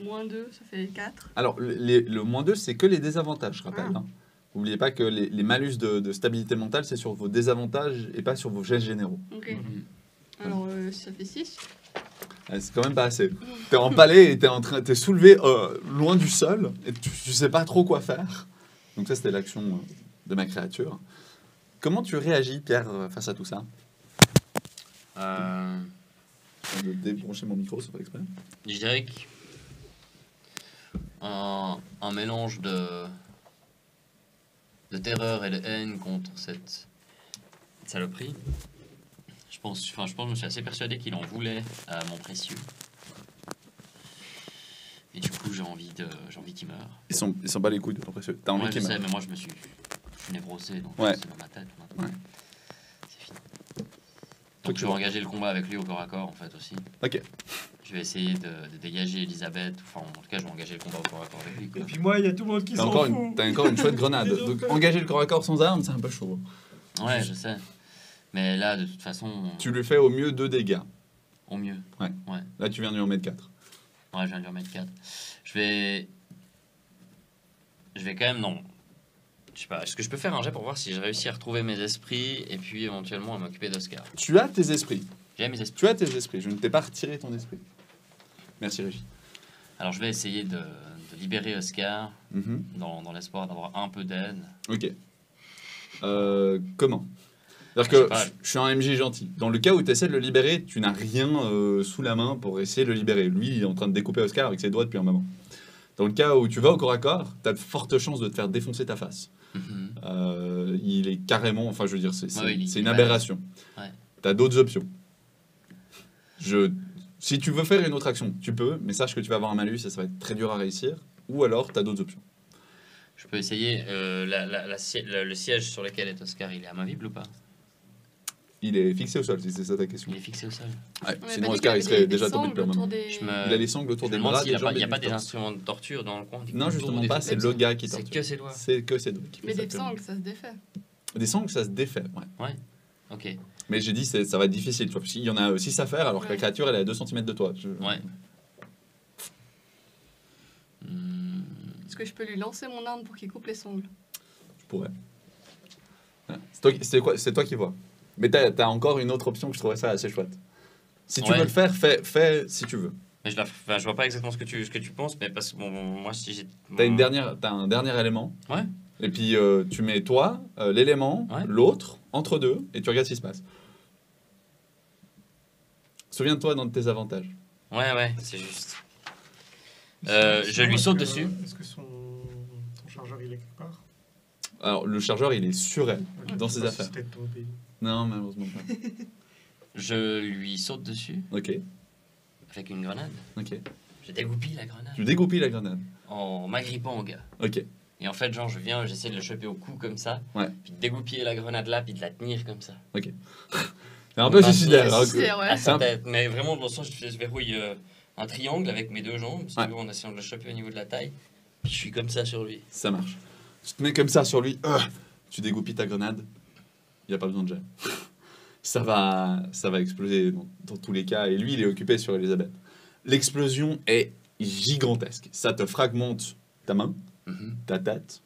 Moins 2, ça fait 4. Alors, le -2, c'est que les désavantages, je rappelle. Ah. Hein. N'oubliez pas que les malus de stabilité mentale, c'est sur vos désavantages et pas sur vos gestes généraux. Ok. Alors, ça fait 6. C'est quand même pas assez. T'es empalé et t'es soulevé loin du sol et tu sais pas trop quoi faire. Donc ça, c'était l'action de ma créature. Comment tu réagis, Pierre, face à tout ça? Je viens de débrancher mon micro, c'est pas exprès. Je dirais qu'un mélange de terreur et de haine contre cette saloperie. Je pense que je me suis assez persuadé qu'il en voulait à mon précieux. Et du coup, j'ai envie qu'il meure. Ils sont pas les couilles de ton précieux. T'as envie Ouais, je qu'ils sais, meurent. mais moi, je suis névrosé, donc Ouais. c'est dans ma tête maintenant. Ouais. C'est fini. Donc, je vais engager le combat avec lui au corps à corps, en fait, aussi. Ok. Je vais essayer de dégager Elisabeth. Enfin, en tout cas, je vais engager le combat au corps à corps avec lui. Et Quoi. puis moi, il y a tout le monde qui T'as s'en encore, fout. t'as encore une chouette grenade. Les Donc autres. engager le corps à corps sans arme, c'est un peu chaud. Ouais, je sais. Mais là, de toute façon, Tu lui fais au mieux 2 dégâts. au mieux. Là, tu viens de lui en mettre 4. Ouais, je viens de lui remettre 4. Je vais quand même, non. Je sais pas, est-ce que je peux faire un jet pour voir si j'ai réussi à retrouver mes esprits et puis éventuellement à m'occuper d'Oscar? Tu as tes esprits. J'ai mes esprits. Tu as tes esprits. Je ne t'ai pas retiré ton esprit. Merci, Régis. Alors, je vais essayer de libérer Oscar Mhm. dans l'espoir d'avoir un peu d'aide. Ok. Comment? C'est-à-dire Je sais que pas. je suis un MJ gentil. Dans le cas où tu essaies de le libérer, tu n'as rien sous la main pour essayer de le libérer. Lui, il est en train de découper Oscar avec ses doigts depuis un moment. Dans le cas où tu vas au corps à corps, tu as de fortes chances de te faire défoncer ta face. Mhm. Il est carrément... Enfin, je veux dire, c'est Ouais, il une est aberration. Ouais. Tu as d'autres options. Si tu veux faire une autre action, tu peux, mais sache que tu vas avoir un malus et ça va être très dur à réussir. Ou alors, tu as d'autres options. Je peux essayer. Le siège sur lequel est Oscar, il est amovible ou pas? Il est fixé au sol, si c'est ça ta question. Il est fixé au sol. Ouais, On sinon, avait Oscar, dit il qu'il y serait avait déjà des tombé depuis un sangles moment. autour des- Je me- Il a les sangles autour Je des me demande bras, s'il des n'y a, jambes et pas du des torse. instruments de torture dans le coin. du coup, Non, autour justement des pas, fesses. c'est le gars qui C'est torture. que ses doigts. C'est que ses doigts. qui Mais fait des ça. sangles, ça se défait. Des sangles, ça se défait, ouais. Ok. Mais j'ai dit, ça va être difficile, tu vois, parce qu'il y en a 6 à faire, alors que la Ouais. créature, elle est à 2 cm de toi. Ouais. Hmm. Est-ce que je peux lui lancer mon arme pour qu'il coupe les sangles? Je pourrais. Ouais. C'est toi qui vois. Mais t'as encore une autre option que je trouverais ça assez chouette. Si tu Ouais. veux le faire, fais si tu veux. Mais je vois pas exactement ce que tu penses, mais parce que moi, si j'ai. T'as un dernier élément. Ouais. Et puis tu mets toi, l'élément, Ouais. l'autre, entre deux, et tu regardes ce qui se passe. Souviens-toi d'un de tes avantages. Ouais, c'est juste. Sinon, Je lui saute est-ce que- dessus. Est-ce que son chargeur, il est quelque part? Alors, le chargeur, il est sur elle, Ok, dans je ses sais pas si affaires. c'était tombé. Non, malheureusement pas. Je lui saute dessus Ok, avec une grenade. ok. Je dégoupille la grenade Tu dégoupilles la grenade. en m'agrippant au gars. Ok. Et en fait, genre, j'essaie de le choper au cou comme ça, Ouais. puis de dégoupiller la grenade là, puis de la tenir comme ça. C'est un peu Bah, suicidaire. hein, C'est vrai. À C'est sa un- tête. Mais vraiment, dans le sens, je verrouille un triangle avec mes deux jambes, si Ouais. tu veux, en essayant de le choper au niveau de la taille. Puis je suis comme ça sur lui. Ça marche. Tu te mets comme ça sur lui, tu dégoupilles ta grenade, il n'y a pas besoin de jet. Ça va exploser dans tous les cas, et lui, il est occupé sur Elisabeth. L'explosion est gigantesque. Ça te fragmente ta main, ta tête,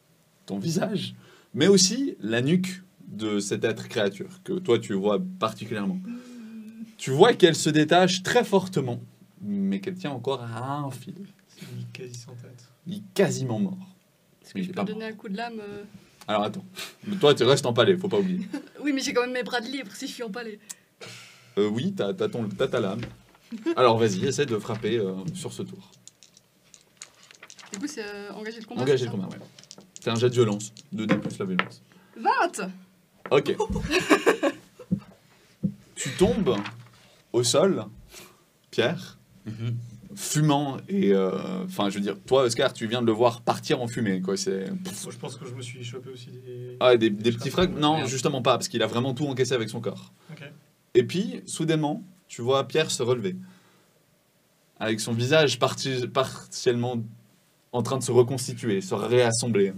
ton visage, mais aussi la nuque de cet être créature, que toi, tu vois particulièrement. Tu vois qu'elle se détache très fortement, mais qu'elle tient encore à un fil. Il est quasi sans tête. Il est quasiment mort. Est-ce que Mais je il est peux pas donner un coup de lame Alors attends, mais toi tu restes empalé, faut pas oublier. Oui, mais j'ai quand même mes bras de libre si je suis empalée. Oui, t'as ta lame. Alors vas-y, essaie de frapper sur ce tour. Du coup, c'est engager le combat. Engager c'est le ça combat, ouais. C'est un jet de violence, 2D plus la violence. 20. Ok. tombes au sol, Pierre, fumant et... Enfin, je veux dire, toi, Oscar, tu viens de le voir partir en fumée, quoi. C'est... Moi, je pense que je me suis chopé aussi des... Ah, des petits fragments. Non, Merde. justement pas, parce qu'il a vraiment tout encaissé avec son corps. Ok. Et puis, soudainement, tu vois Pierre se relever. Avec son visage partiellement en train de se reconstituer, se réassembler.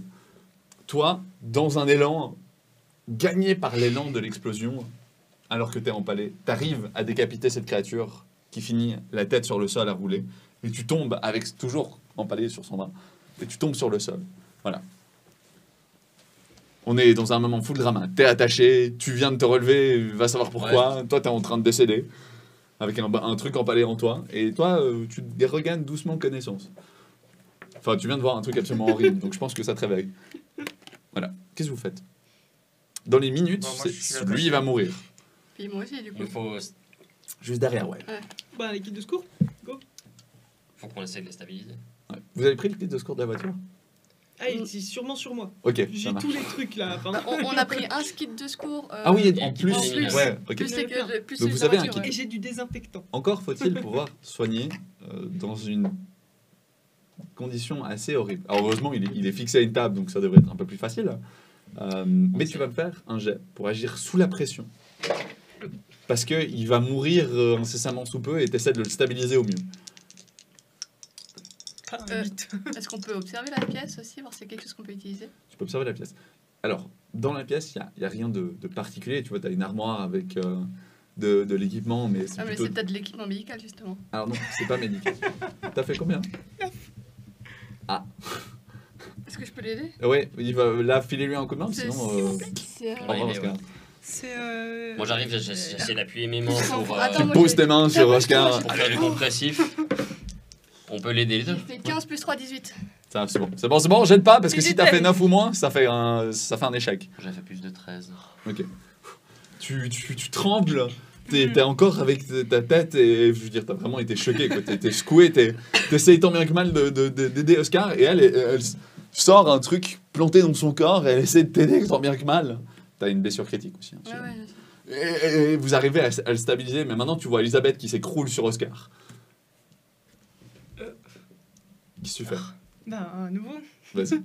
Toi, dans un élan, gagné par l'élan de l'explosion, alors que t'es empalé, t'arrives à décapiter cette créature qui finit la tête sur le sol à rouler. Et tu tombes, avec toujours empalé sur son bras, et tu tombes sur le sol. Voilà. On est dans un moment full drama. T'es attaché, tu viens de te relever, va savoir pourquoi. Toi, t'es en train de décéder, avec un truc empalé en toi. Et toi, tu regagnes doucement connaissance. Enfin, tu viens de voir un truc absolument horrible, donc je pense que ça te réveille. Voilà. Qu'est-ce que vous faites? Dans les minutes, Bon, moi, je suis lui, attaché. il va mourir. Puis moi aussi, du coup. Il faut Juste derrière, ouais. Bah, l'équipe de secours. qu'on essaie de les stabiliser. Ouais. Vous avez pris le kit de secours de la voiture? Ah, il est sûrement sur moi. Ok, ça J'ai marche. tous les trucs là. Enfin, On a pris un kit de secours. Ah oui, et en qui plus, en plus. ouais, ok. Plus les que plus Donc les vous avez un voitures, kit. et j'ai du désinfectant. Encore faut-il pouvoir soigner dans une condition assez horrible. Alors heureusement, il est fixé à une table, donc ça devrait être un peu plus facile. Mais tu vas me faire un jet pour agir sous la pression. Parce qu'il va mourir incessamment sous peu et tu essaies de le stabiliser au mieux. Ah, Euh, vite. Est-ce qu'on peut observer la pièce aussi, voir si c'est quelque chose qu'on peut utiliser? Tu peux observer la pièce. Alors, dans la pièce, il n'y a rien de particulier. Tu vois, tu as une armoire avec de l'équipement, mais c'est Ah, mais plutôt... c'est peut-être de l'équipement médical, justement. Alors non, c'est pas médical. T'as fait combien? Est-ce que je peux l'aider? Ouais, il va là filer lui un coup de main, C'est- sinon... s'il vous plaît. C'est, au revoir, Ouais, Oscar. ouais. C'est. Moi j'arrive, j'essaie d'appuyer mes mains pour, Attends, Tu moi, poses je- tes mains sur Oscar. pour faire du compressif. On peut l'aider les deux. Il fait 15 plus 3, 18. Ça, c'est bon, gêne pas, parce que Il si t'as était- fait 9 ou moins, ça fait un échec. J'ai fait plus de 13. Ok. Tu trembles, t'es encore avec ta tête, et je veux dire, t'as vraiment été choqué, quoi. T'es secoué, t'essayes tant bien que mal d'aider Oscar, et elle sort un truc planté dans son corps, et elle essaie de t'aider tant bien que mal. T'as une blessure critique aussi. Hein, Ouais, sûrement. ouais. Et vous arrivez à le stabiliser, mais maintenant tu vois Elisabeth qui s'écroule sur Oscar. Qu'est-ce que tu fais? Bah, à nouveau. Vas-y.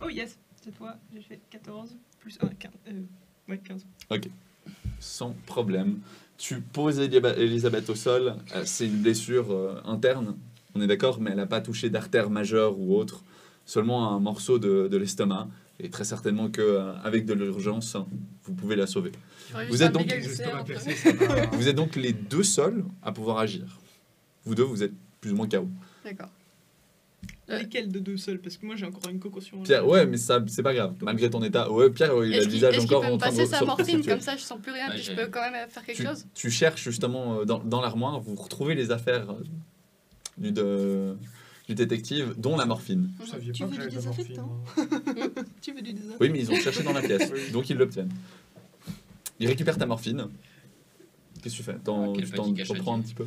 Oh yes, cette fois j'ai fait 14 plus 1, 15. Ouais, 15. Sans problème. Tu poses Elisabeth au sol. C'est une blessure interne, on est d'accord, mais elle n'a pas touché d'artère majeure ou autre. Seulement un morceau de l'estomac. Et très certainement qu'avec de l'urgence, vous pouvez la sauver. J'aurais Vous juste êtes un donc- méga Les ulcère estomacs après. percés, ça va. Vous êtes donc les deux seuls à pouvoir agir. Vous deux, vous êtes plus ou moins KO. D'accord. Lesquels de deux seuls? Parce que moi j'ai encore une cocaution. Pierre, ouais, mais ça, c'est pas grave. Malgré ton état, ouais, Pierre, il a le visage Est-ce qu'il encore peut en me train de passer sa se morphine, reconstituer. comme ça je sens plus rien, Ouais, puis je j'ai- peux quand même faire quelque chose? Tu cherches justement dans l'armoire, vous retrouvez les affaires du détective, dont la morphine. Vous saviez Tu pas veux que du j'avais de la morphine, désinfectant moi. Tu veux du désinfectant? Oui, mais ils ont cherché dans la pièce, Oui. donc ils l'obtiennent. Ils récupèrent ta morphine. Qu'est-ce que tu fais? Quel petit T'en cachetier. prends un petit peu?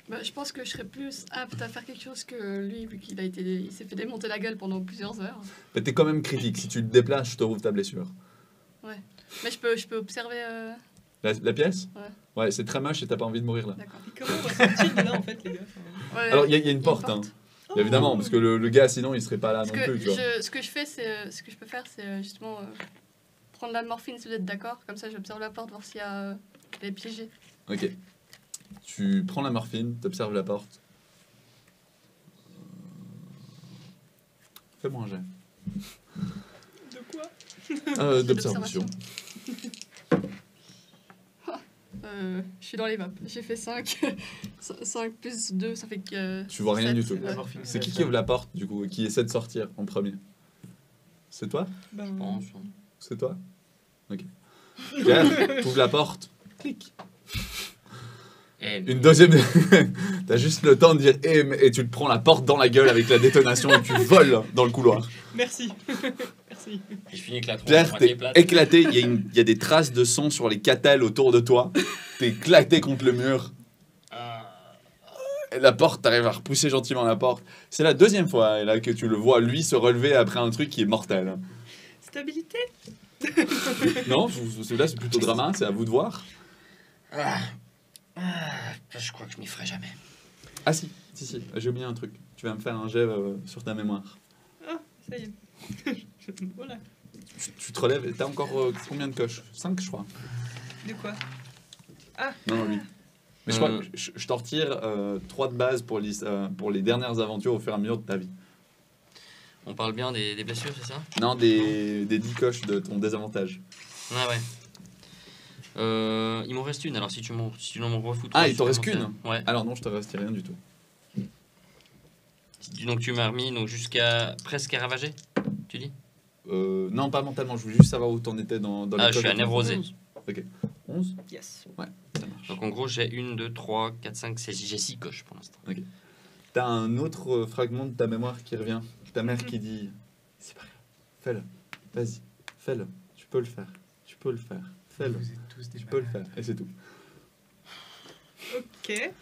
Bah, je pense que je serais plus apte à faire quelque chose que lui, vu qu'il il s'est fait démonter la gueule pendant plusieurs heures. Mais t'es quand même critique. Si tu te déplaces, je te rouvre ta blessure. Mais je peux observer. La pièce? Ouais. Ouais, c'est très moche et t'as pas envie de mourir là. D'accord. Et comment on va sortir de là en fait, les gars? Enfin, Ouais, Alors, il y a une porte, hein. Oh. Évidemment, parce que le gars, sinon, il serait pas là Ce non que, plus, tu vois. ce que je fais, c'est ce que je peux faire, c'est justement prendre la morphine si vous êtes d'accord. Comme ça, j'observe la porte, voir s'il y a les piégés. Ok. Tu prends la morphine, t'observes la porte. Fais-moi un jet. De quoi? D'observation. Je suis dans les vapes. J'ai fait 5. 5 plus 2, ça fait que. Tu vois rien du tout. La morphine, C'est qui ouvre la porte, du coup, qui essaie de sortir en premier? C'est toi? Ben, Je pense. C'est toi? Ok. Pierre, t'ouvres la porte. clic. Et Une deuxième. T'as juste le temps de dire et tu te prends la porte dans la gueule avec la détonation et tu voles dans le couloir. Merci. Merci. je finis avec la tronche Pierre, moitié t'es plate. éclaté. Il y a des traces de sang sur les catelles autour de toi. T'es éclaté contre le mur. Ah. Et la porte, t'arrives à repousser gentiment la porte. C'est la deuxième fois et là, que tu le vois, lui, se relever après un truc qui est mortel. Stabilité? Non, celui-là c'est plutôt drama, c'est à vous de voir. Je crois que je m'y ferai jamais. Ah si, j'ai oublié un truc. Tu vas me faire un jet sur ta mémoire. Ah, ça y est. Voilà. Tu te relèves et t'as encore combien de coches? 5 je crois. De quoi? Non, lui. Mais je crois que je t'en retire 3 de base pour les dernières aventures au fur et à mesure de ta vie. On parle bien des blessures, c'est ça? Non, des 10 coches de ton désavantage. Ah ouais. Il m'en reste une, alors si tu m'en refous. Ah, il t'en reste qu'une? Ouais. Alors non, je te reste rien du tout. Donc tu m'as remis donc, jusqu'à presque à ravager, tu dis? Non, pas mentalement, je voulais juste savoir où t'en étais dans les Ah, je coches suis à de ton névrosé. 11. Yes. Ça marche. Donc en gros, j'ai 1, 2, 3, 4, 5, 6, j'ai 6 coches pour l'instant. T'as un autre fragment de ta mémoire qui revient. Ta mère qui dit c'est pas grave, fais-le, vas-y, fais-le, tu peux le faire, fais-le, Vous êtes tous des tu peux le malades. faire, et c'est tout. Ok.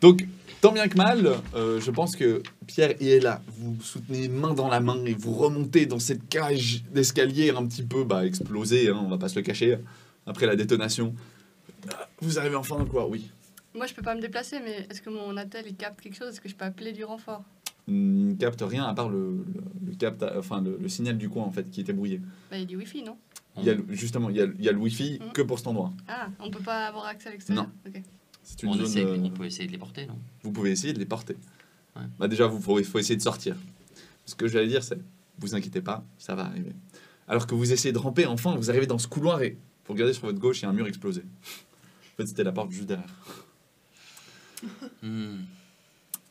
Donc, tant bien que mal, je pense que Pierre est là. Vous soutenez main dans la main et vous remontez dans cette cage d'escalier un petit peu explosée, hein, on va pas se le cacher, après la détonation. Vous arrivez enfin dans le couloir, oui. Moi, je peux pas me déplacer, mais est-ce que mon attel il capte quelque chose? Est-ce que je peux appeler du renfort? Il ne capte rien à part le signal du coin en fait qui était brouillé. Bah, il dit Wi-Fi, non? Justement, il y a le Wi-Fi que pour cet endroit. Ah, on peut pas avoir accès à l'extérieur? Non. Ok. C'est une On zone. peut essayer de les porter, non? Vous pouvez essayer de les porter. Ouais. Déjà, il faut essayer de sortir. Ce que j'allais dire, c'est vous inquiétez pas, ça va arriver. Alors que vous essayez de ramper, enfin, vous arrivez dans ce couloir et vous regardez sur votre gauche, il y a un mur explosé. En fait, c'était la porte juste derrière.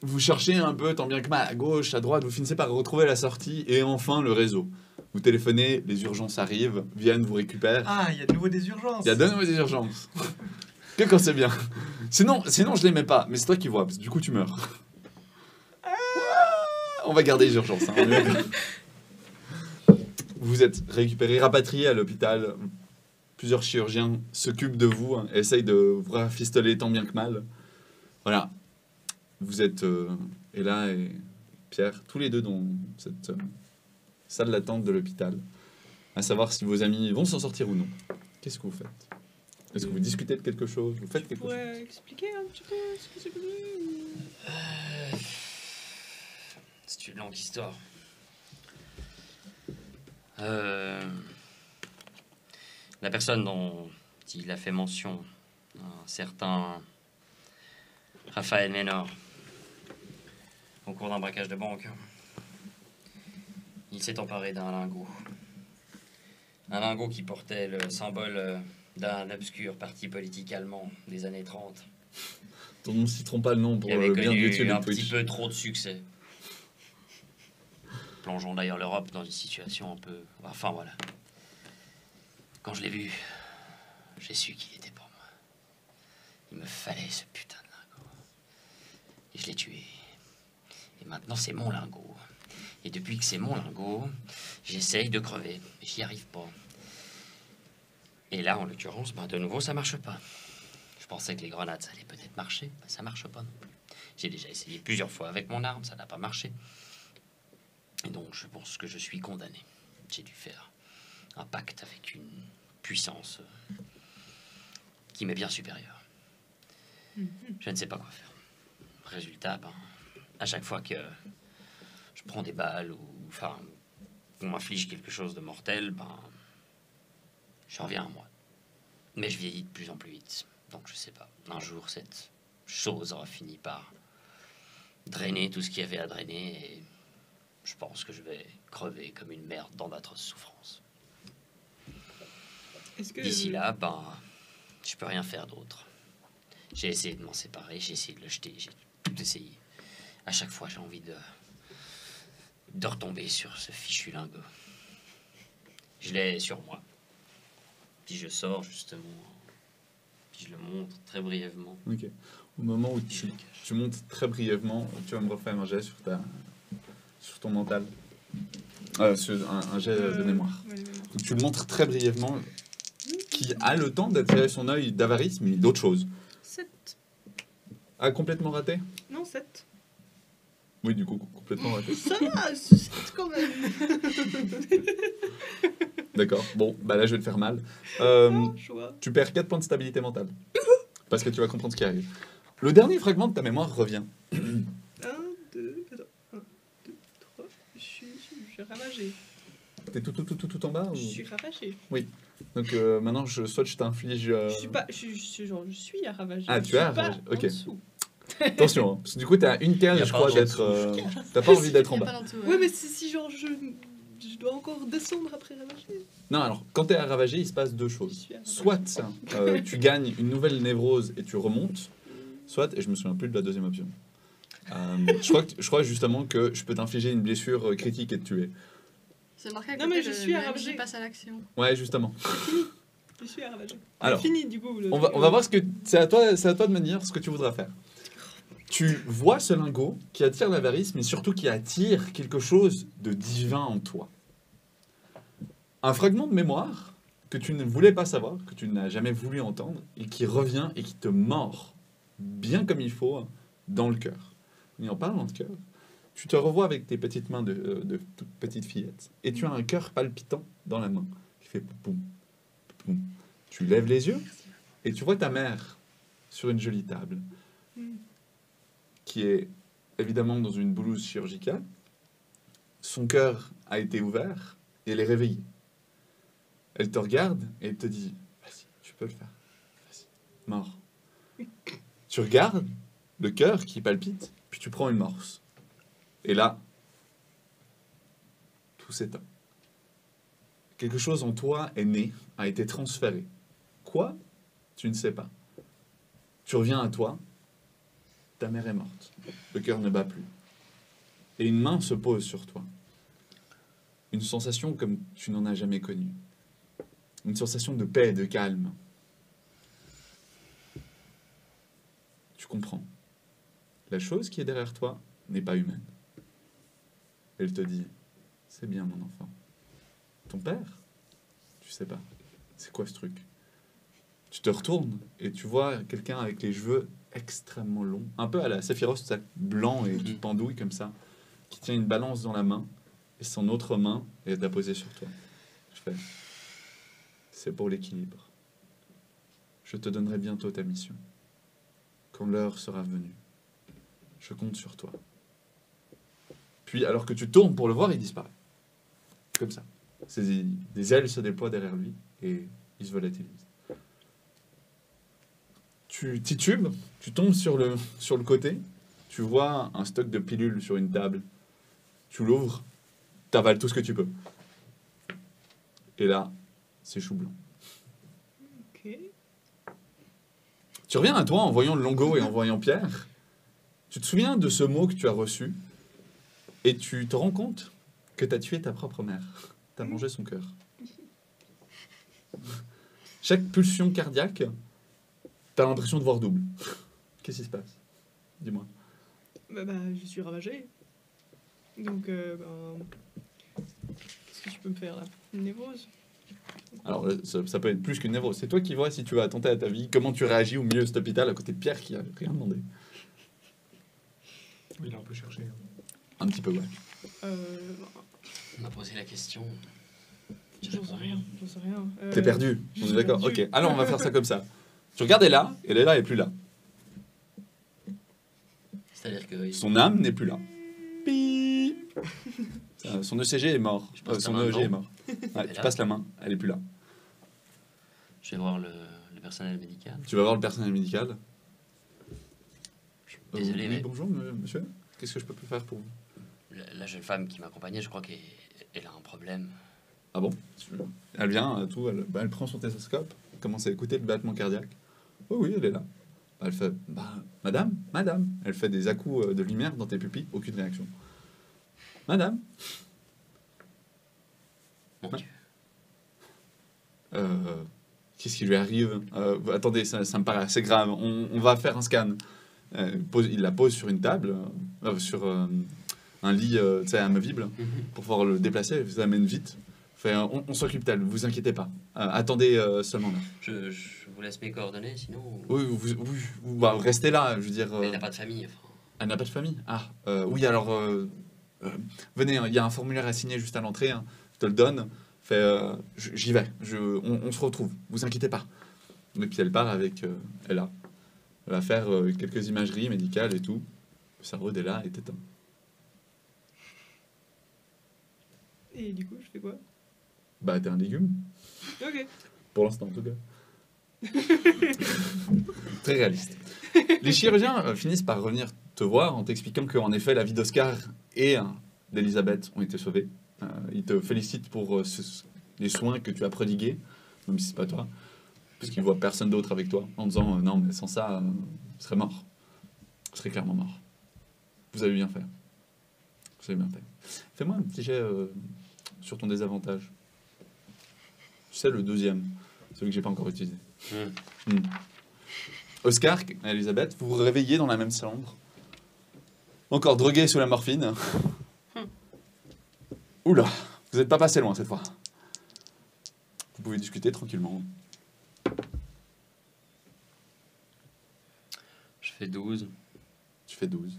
Vous cherchez un peu, tant bien que mal, à gauche, à droite, vous finissez par retrouver la sortie et enfin le réseau. Vous téléphonez, les urgences arrivent, viennent, vous récupèrent. Ah, il y a de nouveau des urgences. Il y a de nouveau des urgences. Que quand c'est bien. Sinon, je les mets pas, mais c'est toi qui vois, parce que du coup tu meurs. On va garder les urgences. Hein, on est d'accord. Vous êtes récupéré, rapatrié à l'hôpital. Plusieurs chirurgiens s'occupent de vous, hein, essayent de vous rafistoler tant bien que mal. Voilà. Vous êtes Ella et Pierre, tous les deux dans cette salle d'attente de l'hôpital, à savoir si vos amis vont s'en sortir ou non. Qu'est-ce que vous faites? Est-ce que vous discutez de quelque chose? Vous faites quelque chose? pourrais expliquer un petit peu ce qui s'est passé? C'est une longue histoire. La personne dont il a fait mention, un certain Raphaël Ménor, au cours d'un braquage de banque, il s'est emparé d'un lingot. Un lingot qui portait le symbole d'un obscur parti politique allemand des années 30. Dont on ne citera pas le nom pour Qui avait le bien de connu YouTube un de Twitch. petit peu trop de succès. Plongeons d'ailleurs l'Europe dans une situation un peu... Enfin voilà. Quand je l'ai vu, j'ai su qu'il était pour moi. Il me fallait ce putain de lingot. Et je l'ai tué. Et maintenant c'est mon lingot. Et depuis que c'est mon lingot, j'essaye de crever. Mais j'y arrive pas. Et là, en l'occurrence, de nouveau, ça marche pas. Je pensais que les grenades, ça allait peut-être marcher. Ça marche pas non plus. J'ai déjà essayé plusieurs fois avec mon arme, ça n'a pas marché. Et donc, je pense que je suis condamné. J'ai dû faire un pacte avec une puissance qui m'est bien supérieure. Je ne sais pas quoi faire. Résultat, à chaque fois que je prends des balles ou on m'inflige quelque chose de mortel, je reviens à moi. Mais je vieillis de plus en plus vite. Donc je sais pas. Un jour, cette chose aura fini par drainer tout ce qu'il y avait à drainer et je pense que je vais crever comme une merde dans d'atroces souffrances. D'ici là, je peux rien faire d'autre. J'ai essayé de m'en séparer, j'ai essayé de le jeter, j'ai tout essayé. À chaque fois, j'ai envie de retomber sur ce fichu lingot. Je l'ai sur moi. Puis je sors justement, puis je le montre très brièvement. Ok. Au moment où tu montes très brièvement, tu vas me refaire un jet sur ton mental. Sur un jet de mémoire. Ouais, Donc, tu le montres très brièvement, qui a le temps d'attirer son œil d'avarice, mais d'autres choses. 7. Ah, complètement raté? Non, 7. Oui, du coup, complètement raté. Ça va, c'est quand même. D'accord. Bon, bah là, je vais te faire mal. Choix. Tu perds 4 points de stabilité mentale. Parce que tu vas comprendre ce qui arrive. Le dernier fragment de ta mémoire revient. 1, 2, attends. 1, 2, 3. Je suis ravagée. T'es tout en bas ou... Je suis ravagée. Donc maintenant, soit je t'inflige... Je suis pas. Je suis à ravager. Ah, Je tu suis es à pas ravager, en ok. dessous. Attention, hein, parce que du coup, t'as une Il y a case, je pas crois, en d'être... dessous. T'as pas envie d'être en Il y a bas. pas d'en dessous, Ouais, mais si genre je dois encore descendre après ravager. Non, alors, quand t'es à ravager, il se passe deux Je choses. suis à ravager. Soit tu gagnes une nouvelle névrose et tu remontes, soit, et je me souviens plus de la deuxième option. Je crois justement que je peux t'infliger une blessure critique et te tuer. C'est marqué à Non, côté, mais je suis à le MJ ravager. passe à l'action. Ouais, justement. Je suis à ravager. Alors, Fini du coup. on va voir ce que... C'est à toi de me dire ce que tu voudras faire. Tu vois ce lingot qui attire l'avarice, mais surtout qui attire quelque chose de divin en toi. Un fragment de mémoire que tu ne voulais pas savoir, que tu n'as jamais voulu entendre, et qui revient et qui te mord, bien comme il faut, dans le cœur. Et en parlant de cœur, tu te revois avec tes petites mains de toute petite fillette, et tu as un cœur palpitant dans la main, qui fait poum, poum. Tu lèves les yeux, et tu vois ta mère sur une jolie table, qui est évidemment dans une blouse chirurgicale. Son cœur a été ouvert, et elle est réveillée. Elle te regarde et elle te dit « Vas-y, tu peux le faire. Vas-y, mort. » Tu regardes le cœur qui palpite, puis tu prends une morse. Et là, tout s'éteint. Quelque chose en toi est né, a été transféré. Quoi? Tu ne sais pas. Tu reviens à toi, ta mère est morte. Le cœur ne bat plus. Et une main se pose sur toi. Une sensation comme tu n'en as jamais connue. Une sensation de paix, de calme. Tu comprends. La chose qui est derrière toi n'est pas humaine. Elle te dit, c'est bien mon enfant. Ton père? Tu sais pas. C'est quoi ce truc? Tu te retournes et tu vois quelqu'un avec les cheveux extrêmement longs, un peu à la Sephiroth, blanc et qui pendouille comme ça, qui tient une balance dans la main et son autre main est à poser sur toi. Je fais, c'est pour l'équilibre. Je te donnerai bientôt ta mission. Quand l'heure sera venue, je compte sur toi. Puis, alors que tu tournes pour le voir, il disparaît. Comme ça. Des ailes se déploient derrière lui et il se volatilise. Tu titubes, tu tombes sur le côté, tu vois un stock de pilules sur une table. Tu l'ouvres, t'avales tout ce que tu peux. Et là, c'est chou blanc. Ok. Tu reviens à toi en voyant le Longo et en voyant Pierre. Tu te souviens de ce mot que tu as reçu et tu te rends compte que tu as tué ta propre mère. Tu as mangé son cœur. Chaque pulsion cardiaque, tu as l'impression de voir double. Qu'est-ce qui se passe? Dis-moi. Bah, je suis ravagée. Donc, qu'est-ce que tu peux me faire là? Une névrose? Alors, ça peut être plus qu'une névrose. C'est toi qui vois si tu vas attenter à ta vie, comment tu réagis au milieu de cet hôpital à côté de Pierre qui a rien demandé. Il a un peu cherché. Un petit peu, ouais. On m'a posé la question. J'en sais rien. T'es perdu, je on est suis d'accord. perdu. Ok, alors on va faire ça comme ça. Tu regardes Ella, et Ella est plus là. C'est-à-dire que Son âme n'est plus là. Pi. Son ECG est mort. Je passe Son la main EEG est dedans. mort. Ouais, Et tu là passes la main, elle est plus là. je vais voir le personnel médical. Tu vas voir le personnel médical. Désolé, oui, mais bonjour, monsieur. Qu'est-ce que je peux faire pour vous? la jeune femme qui m'accompagnait, je crois qu'elle a un problème. Ah bon? Elle vient, elle prend son stéthoscope, commence à écouter le battement cardiaque. Oh oui, elle est là. Elle fait, madame. Elle fait des à-coups de lumière dans tes pupilles, aucune réaction. Madame. Mon Dieu. Qu'est-ce qui lui arrive? Attendez, ça me paraît assez grave. On va faire un scan. Il la pose sur une table, sur un lit amovible, pour pouvoir le déplacer. Elle vous amène vite. Fait, on s'occupe d'elle, vous inquiétez pas. Attendez seulement là. Je vous laisse mes coordonnées, sinon. Oui, vous restez là, je veux dire. Elle n'a pas de famille, enfin. Elle n'a pas de famille? Ah, oui, alors, venez, il y a un formulaire à signer juste à l'entrée, hein, je te le donne. J'y vais, on se retrouve, vous inquiétez pas. Et puis elle part avec Ella. Elle va faire quelques imageries médicales et tout. Le cerveau d'Ella est éteint. Et du coup, je fais quoi? Bah, t'es un légume, Ok. pour l'instant en tout cas. Très réaliste. Les chirurgiens finissent par revenir te voir en t'expliquant qu'en effet, la vie d'Oscar et d'Elisabeth ont été sauvées. Ils te félicitent pour les soins que tu as prodigués, même si c'est pas toi, parce qu'ils voient personne d'autre avec toi, en disant non, mais sans ça, je serais mort. Je serais clairement mort. Vous avez bien fait. Vous avez bien fait. Fais-moi un petit jet sur ton désavantage. C'est le deuxième, celui que j'ai pas encore utilisé. Oscar et Elisabeth, vous vous réveillez dans la même chambre. Encore drogué sous la morphine. Oula, vous n'êtes pas passé loin cette fois. Vous pouvez discuter tranquillement. Je fais 12. Tu fais 12.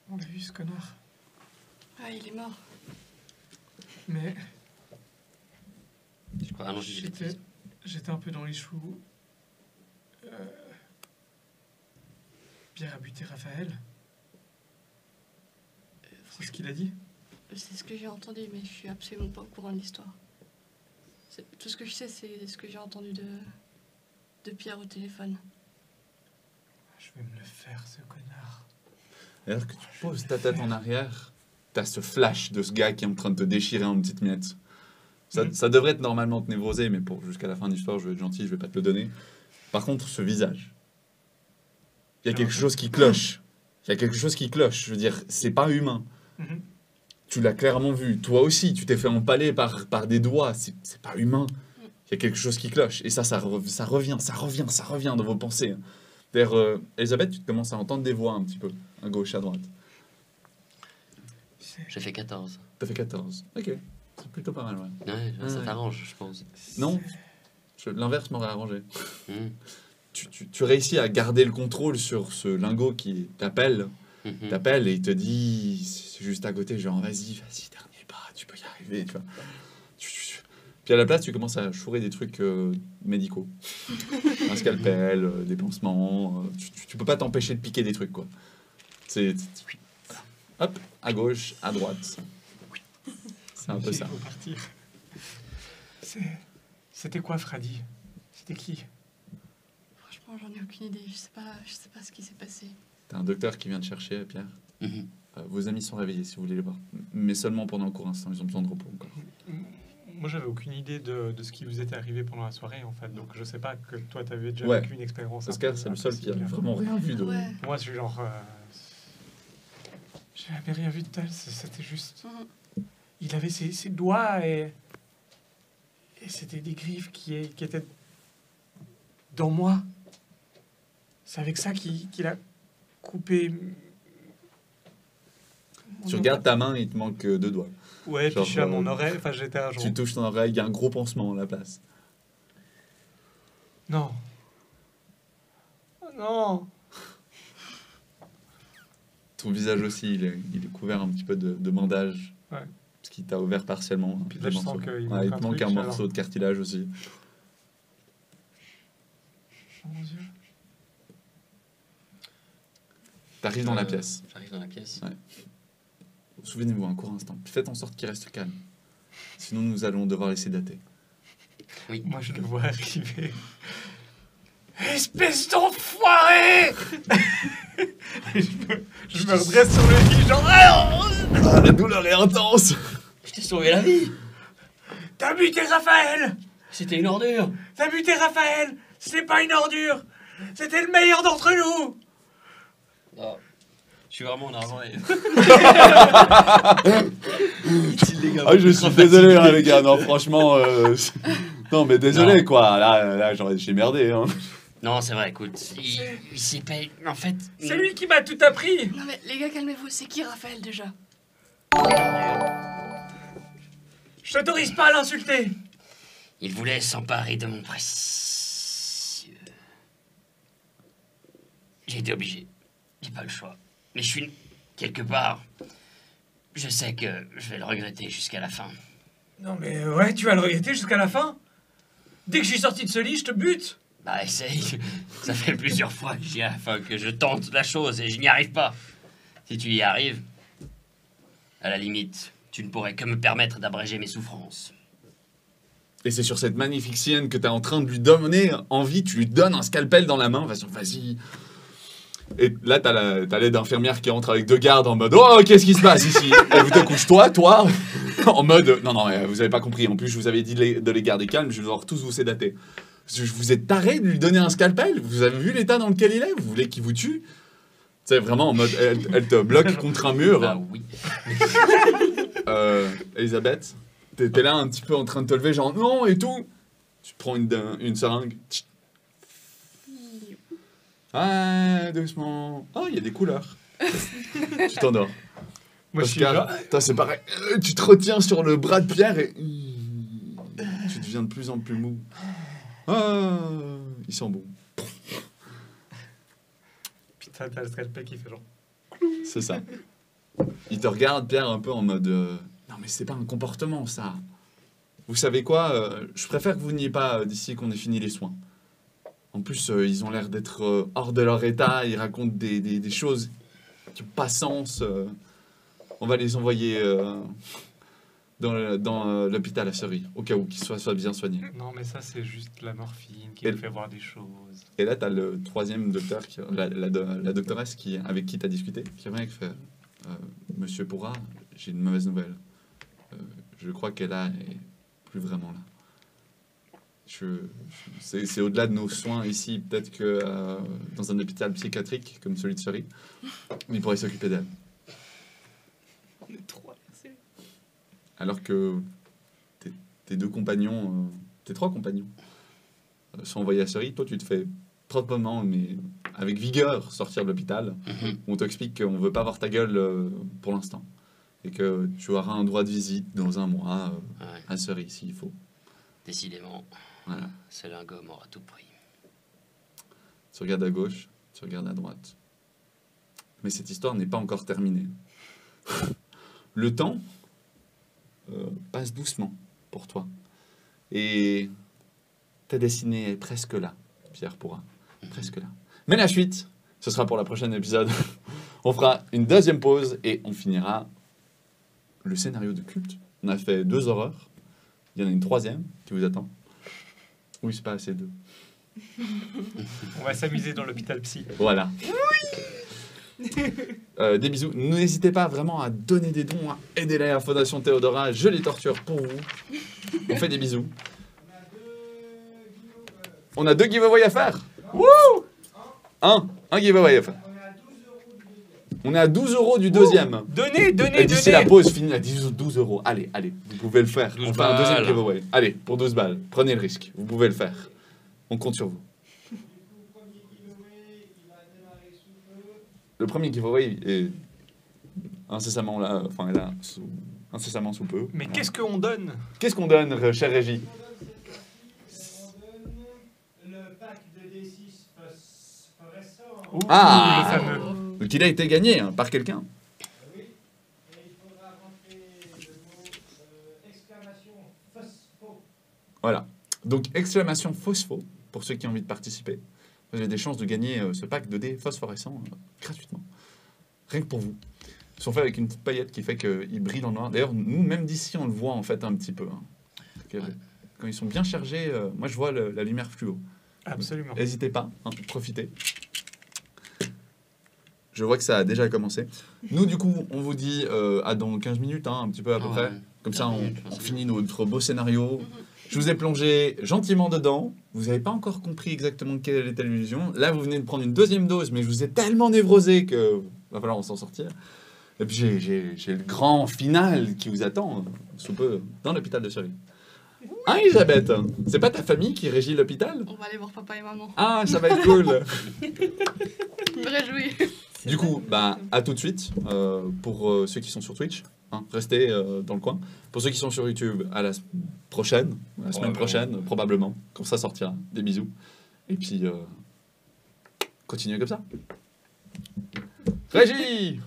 On a vu ce connard. Ah, il est mort. Mais Je crois. Ah non, j'ai dit bêtise. j'étais un peu dans les choux. Pierre a buté Raphaël. C'est ce qu'il a dit. C'est ce que j'ai entendu, mais je suis absolument pas au courant de l'histoire. Tout ce que je sais, c'est ce que j'ai entendu de Pierre au téléphone. Je vais me le faire, ce connard. Alors que tu poses ta tête en arrière, t'as ce flash de ce gars qui est en train de te déchirer en petites miettes. Ça devrait être normalement te névroser, mais jusqu'à la fin de l'histoire, je vais être gentil, je vais pas te le donner. Par contre, ce visage, il y a quelque chose qui cloche. Il y a quelque chose qui cloche. Je veux dire, c'est pas humain. Mhm. Tu l'as clairement vu. Toi aussi, tu t'es fait empaler par des doigts. C'est pas humain. Il y a quelque chose qui cloche. Et ça revient dans vos pensées. D'ailleurs, Elisabeth, tu commences à entendre des voix un petit peu, à gauche, à droite. J'ai fait 14. T'as fait 14. Ok. C'est plutôt pas mal, ouais. Ouais, ça Ouais. t'arrange, je pense. Non, l'inverse m'aurait arrangé. Hmm. Tu réussis à garder le contrôle sur ce lingot qui t'appelle. Mhm. T'appelle et il te dit, c'est juste à côté, genre vas-y, dernier pas, tu peux y arriver, tu vois. Puis à la place, tu commences à chourer des trucs médicaux. Un scalpel, des pansements. Tu peux pas t'empêcher de piquer des trucs, quoi. Hop, à gauche, à droite. C'est un peu ça. Il faut partir. C'était quoi, Freddy? C'était qui? Franchement, j'en ai aucune idée. Je sais pas ce qui s'est passé. T'as un docteur qui vient te chercher, Pierre. Mhm. Vos amis sont réveillés si vous voulez les voir. Mais seulement pendant un court instant, ils ont besoin de repos encore. Moi, j'avais aucune idée de ce qui vous était arrivé pendant la soirée, en fait. Donc, je sais pas que toi, t'avais déjà Ouais. vécu une expérience. Oscar, c'est le seul qui a vraiment rien vu de... Ouais. Moi, je suis genre. J'avais rien vu de tel. C'était juste. Mhm. Il avait ses doigts et c'était des griffes qui étaient dans moi. C'est avec ça qu'il a coupé. Tu regardes ta main, il te manque 2 doigts. Ouais, genre, puis je suis à mon oreille. Enfin, j'étais à genre. Tu touches ton oreille, il y a un gros pansement à la place. Non. Oh non. Ton visage aussi, il est couvert un petit peu de bandages. Ouais. Parce qu'il t'a ouvert partiellement. Puis là, je sens qu'il il manque te un manque truc, un alors. morceau de cartilage aussi. Oh mon Dieu. T'arrives dans la pièce. J'arrive dans la pièce. Ouais. Souvenez-vous un court instant. Faites en sorte qu'il reste calme. Sinon, nous allons devoir les sédater. Oui. Moi, je le vois arriver. Espèce d'enfoiré. Et je me redresse sur le lit, genre. Ah, la douleur est intense. Je t'ai sauvé la vie. T'as buté Raphaël. C'était une ordure. T'as buté Raphaël. C'est pas une ordure. C'était le meilleur d'entre nous. Non. Je suis vraiment navré. Ah, je suis désolé, hein, les gars. Non, franchement. Non, mais désolé, Non. quoi. Là j'ai merdé. Hein. Non, c'est vrai, écoute. Il s'est pas. En fait. C'est lui qui m'a tout appris. Non mais les gars, calmez-vous. C'est qui Raphaël déjà? Je t'autorise pas à l'insulter. Il voulait s'emparer de mon précieux. J'ai été obligé. J'ai pas le choix. Mais je suis... quelque part... Je sais que je vais le regretter jusqu'à la fin. Non mais ouais, tu vas le regretter jusqu'à la fin. Dès que je suis sorti de ce lit, je te bute. Bah essaye. Ça fait plusieurs fois que je tente la chose et je n'y arrive pas. Si tu y arrives, à la limite, tu ne pourrais que me permettre d'abréger mes souffrances. Et c'est sur cette magnifique sienne que t'es en train de lui donner envie, tu lui donnes un scalpel dans la main, vas-y. Et là, t'as l'aide d'infirmière qui entre avec 2 gardes en mode « Oh, qu'est-ce qui se passe ici ?» Elle vous couche toi, en mode « Non, vous avez pas compris. En plus, je vous avais dit de les garder calmes, je vais devoir tous vous sédater. » Vous êtes taré de lui donner un scalpel? Vous avez vu l'état dans lequel il est? Vous voulez qu'il vous tue? C'est vraiment en mode, elle te bloque contre un mur. Bah oui. Elisabeth, t'es là un petit peu en train de te lever, genre non et tout. Tu prends une seringue. Ah, doucement. Oh, il y a des couleurs. Tu t'endors. Moi, je suis Oscar, là. toi, c'est pareil. Tu te retiens sur le bras de Pierre et tu deviens de plus en plus mou. Ah, ils sont bons. Putain, t'as le scalpel qui fait genre. C'est ça. Il te regarde, Pierre, un peu en mode non, mais c'est pas un comportement, ça. Vous savez quoi je préfère que vous n'ayez pas d'ici qu'on ait fini les soins. En plus, ils ont l'air d'être hors de leur état. Ils racontent des choses qui n'ont pas sens. On va les envoyer dans l'hôpital à Surrey, au cas où qu'ils soient bien soignés. Non, mais ça, c'est juste la morphine qui Et- me fait voir des choses. Et là, tu as le 3e docteur, la doctoresse avec qui tu as discuté, qui revient et qui fait Monsieur Pourra, j'ai une mauvaise nouvelle. Je crois qu'elle est plus vraiment là. C'est au-delà de nos soins ici. Peut-être que dans un hôpital psychiatrique comme celui de Surrey, il pourrait s'occuper d'elle. On est 3, merci. Alors que tes 2 compagnons, tes 3 compagnons, sont envoyés à Surrey. Toi, tu te fais proprement, mais avec vigueur, sortir de l'hôpital. On t'explique qu'on veut pas voir ta gueule pour l'instant. Et que tu auras un droit de visite dans un mois Ouais. à Surrey, s'il faut. Décidément, Voilà. ce lingom aura tout pris. Tu regardes à gauche, tu regardes à droite. Mais cette histoire n'est pas encore terminée. Le temps passe doucement pour toi. Et ta destinée est presque là, Pierre Pourra. Presque là. Mais la suite, ce sera pour la prochaine épisode. On fera une 2e pause et on finira le scénario de culte. On a fait 2 horreurs. Il y en a une 3e qui vous attend. Oui, c'est pas assez 2. On va s'amuser dans l'hôpital psy. Voilà. Des bisous. N'hésitez pas vraiment à donner des dons, à aider la Fondation Théodora. Je les torture pour vous. On fait des bisous. On a 2 giveaways à faire. Wouh! Un giveaway à faire. On est à 12 € du 2e. Donnez. Et d'ici la pause finie à 12 € Allez, vous pouvez le faire. 12 On fait un 2e balles. giveaway. Allez, pour 12 balles. Prenez le risque. Vous pouvez le faire. On compte sur vous. Le premier giveaway est incessamment là, incessamment sous peu. Mais qu'est-ce qu'on donne? Qu'est-ce qu'on donne, chère Régie? Le pack de D6 phosphorescent. Ouh, Ah. le fameux. Donc il a été gagné par quelqu'un. Oui. Et il faudra rentrer le mot exclamation phospho. Voilà. Donc exclamation phospho pour ceux qui ont envie de participer. Vous avez des chances de gagner ce pack de dés phosphorescents gratuitement. Rien que pour vous. Ils sont faits avec une petite paillette qui fait qu'ils brillent dans le noir. D'ailleurs, nous, même d'ici, on le voit en fait un petit peu. Hein. Parce que, quand ils sont bien chargés, moi je vois la lumière fluo. Absolument. N'hésitez pas, profitez. Je vois que ça a déjà commencé. Nous, du coup, on vous dit à dans 15 minutes, un petit peu à peu près. Comme ça, on finit notre beau scénario. Je vous ai plongé gentiment dedans. Vous n'avez pas encore compris exactement quelle était l'illusion. Là, vous venez de prendre une 2e dose, mais je vous ai tellement névrosé que va falloir s'en sortir. Et puis, j'ai le grand final qui vous attend sous peu dans l'hôpital de Surrey. Hein, Elisabeth? C'est pas ta famille qui régit l'hôpital? On va aller voir papa et maman. Ah, ça va être cool. Je me réjouis. Du coup, bah, à tout de suite pour ceux qui sont sur Twitch. Hein, restez dans le coin. Pour ceux qui sont sur YouTube, à la prochaine, la semaine prochaine, probablement, quand ça sortira. Des bisous. Et puis, continuez comme ça. Régie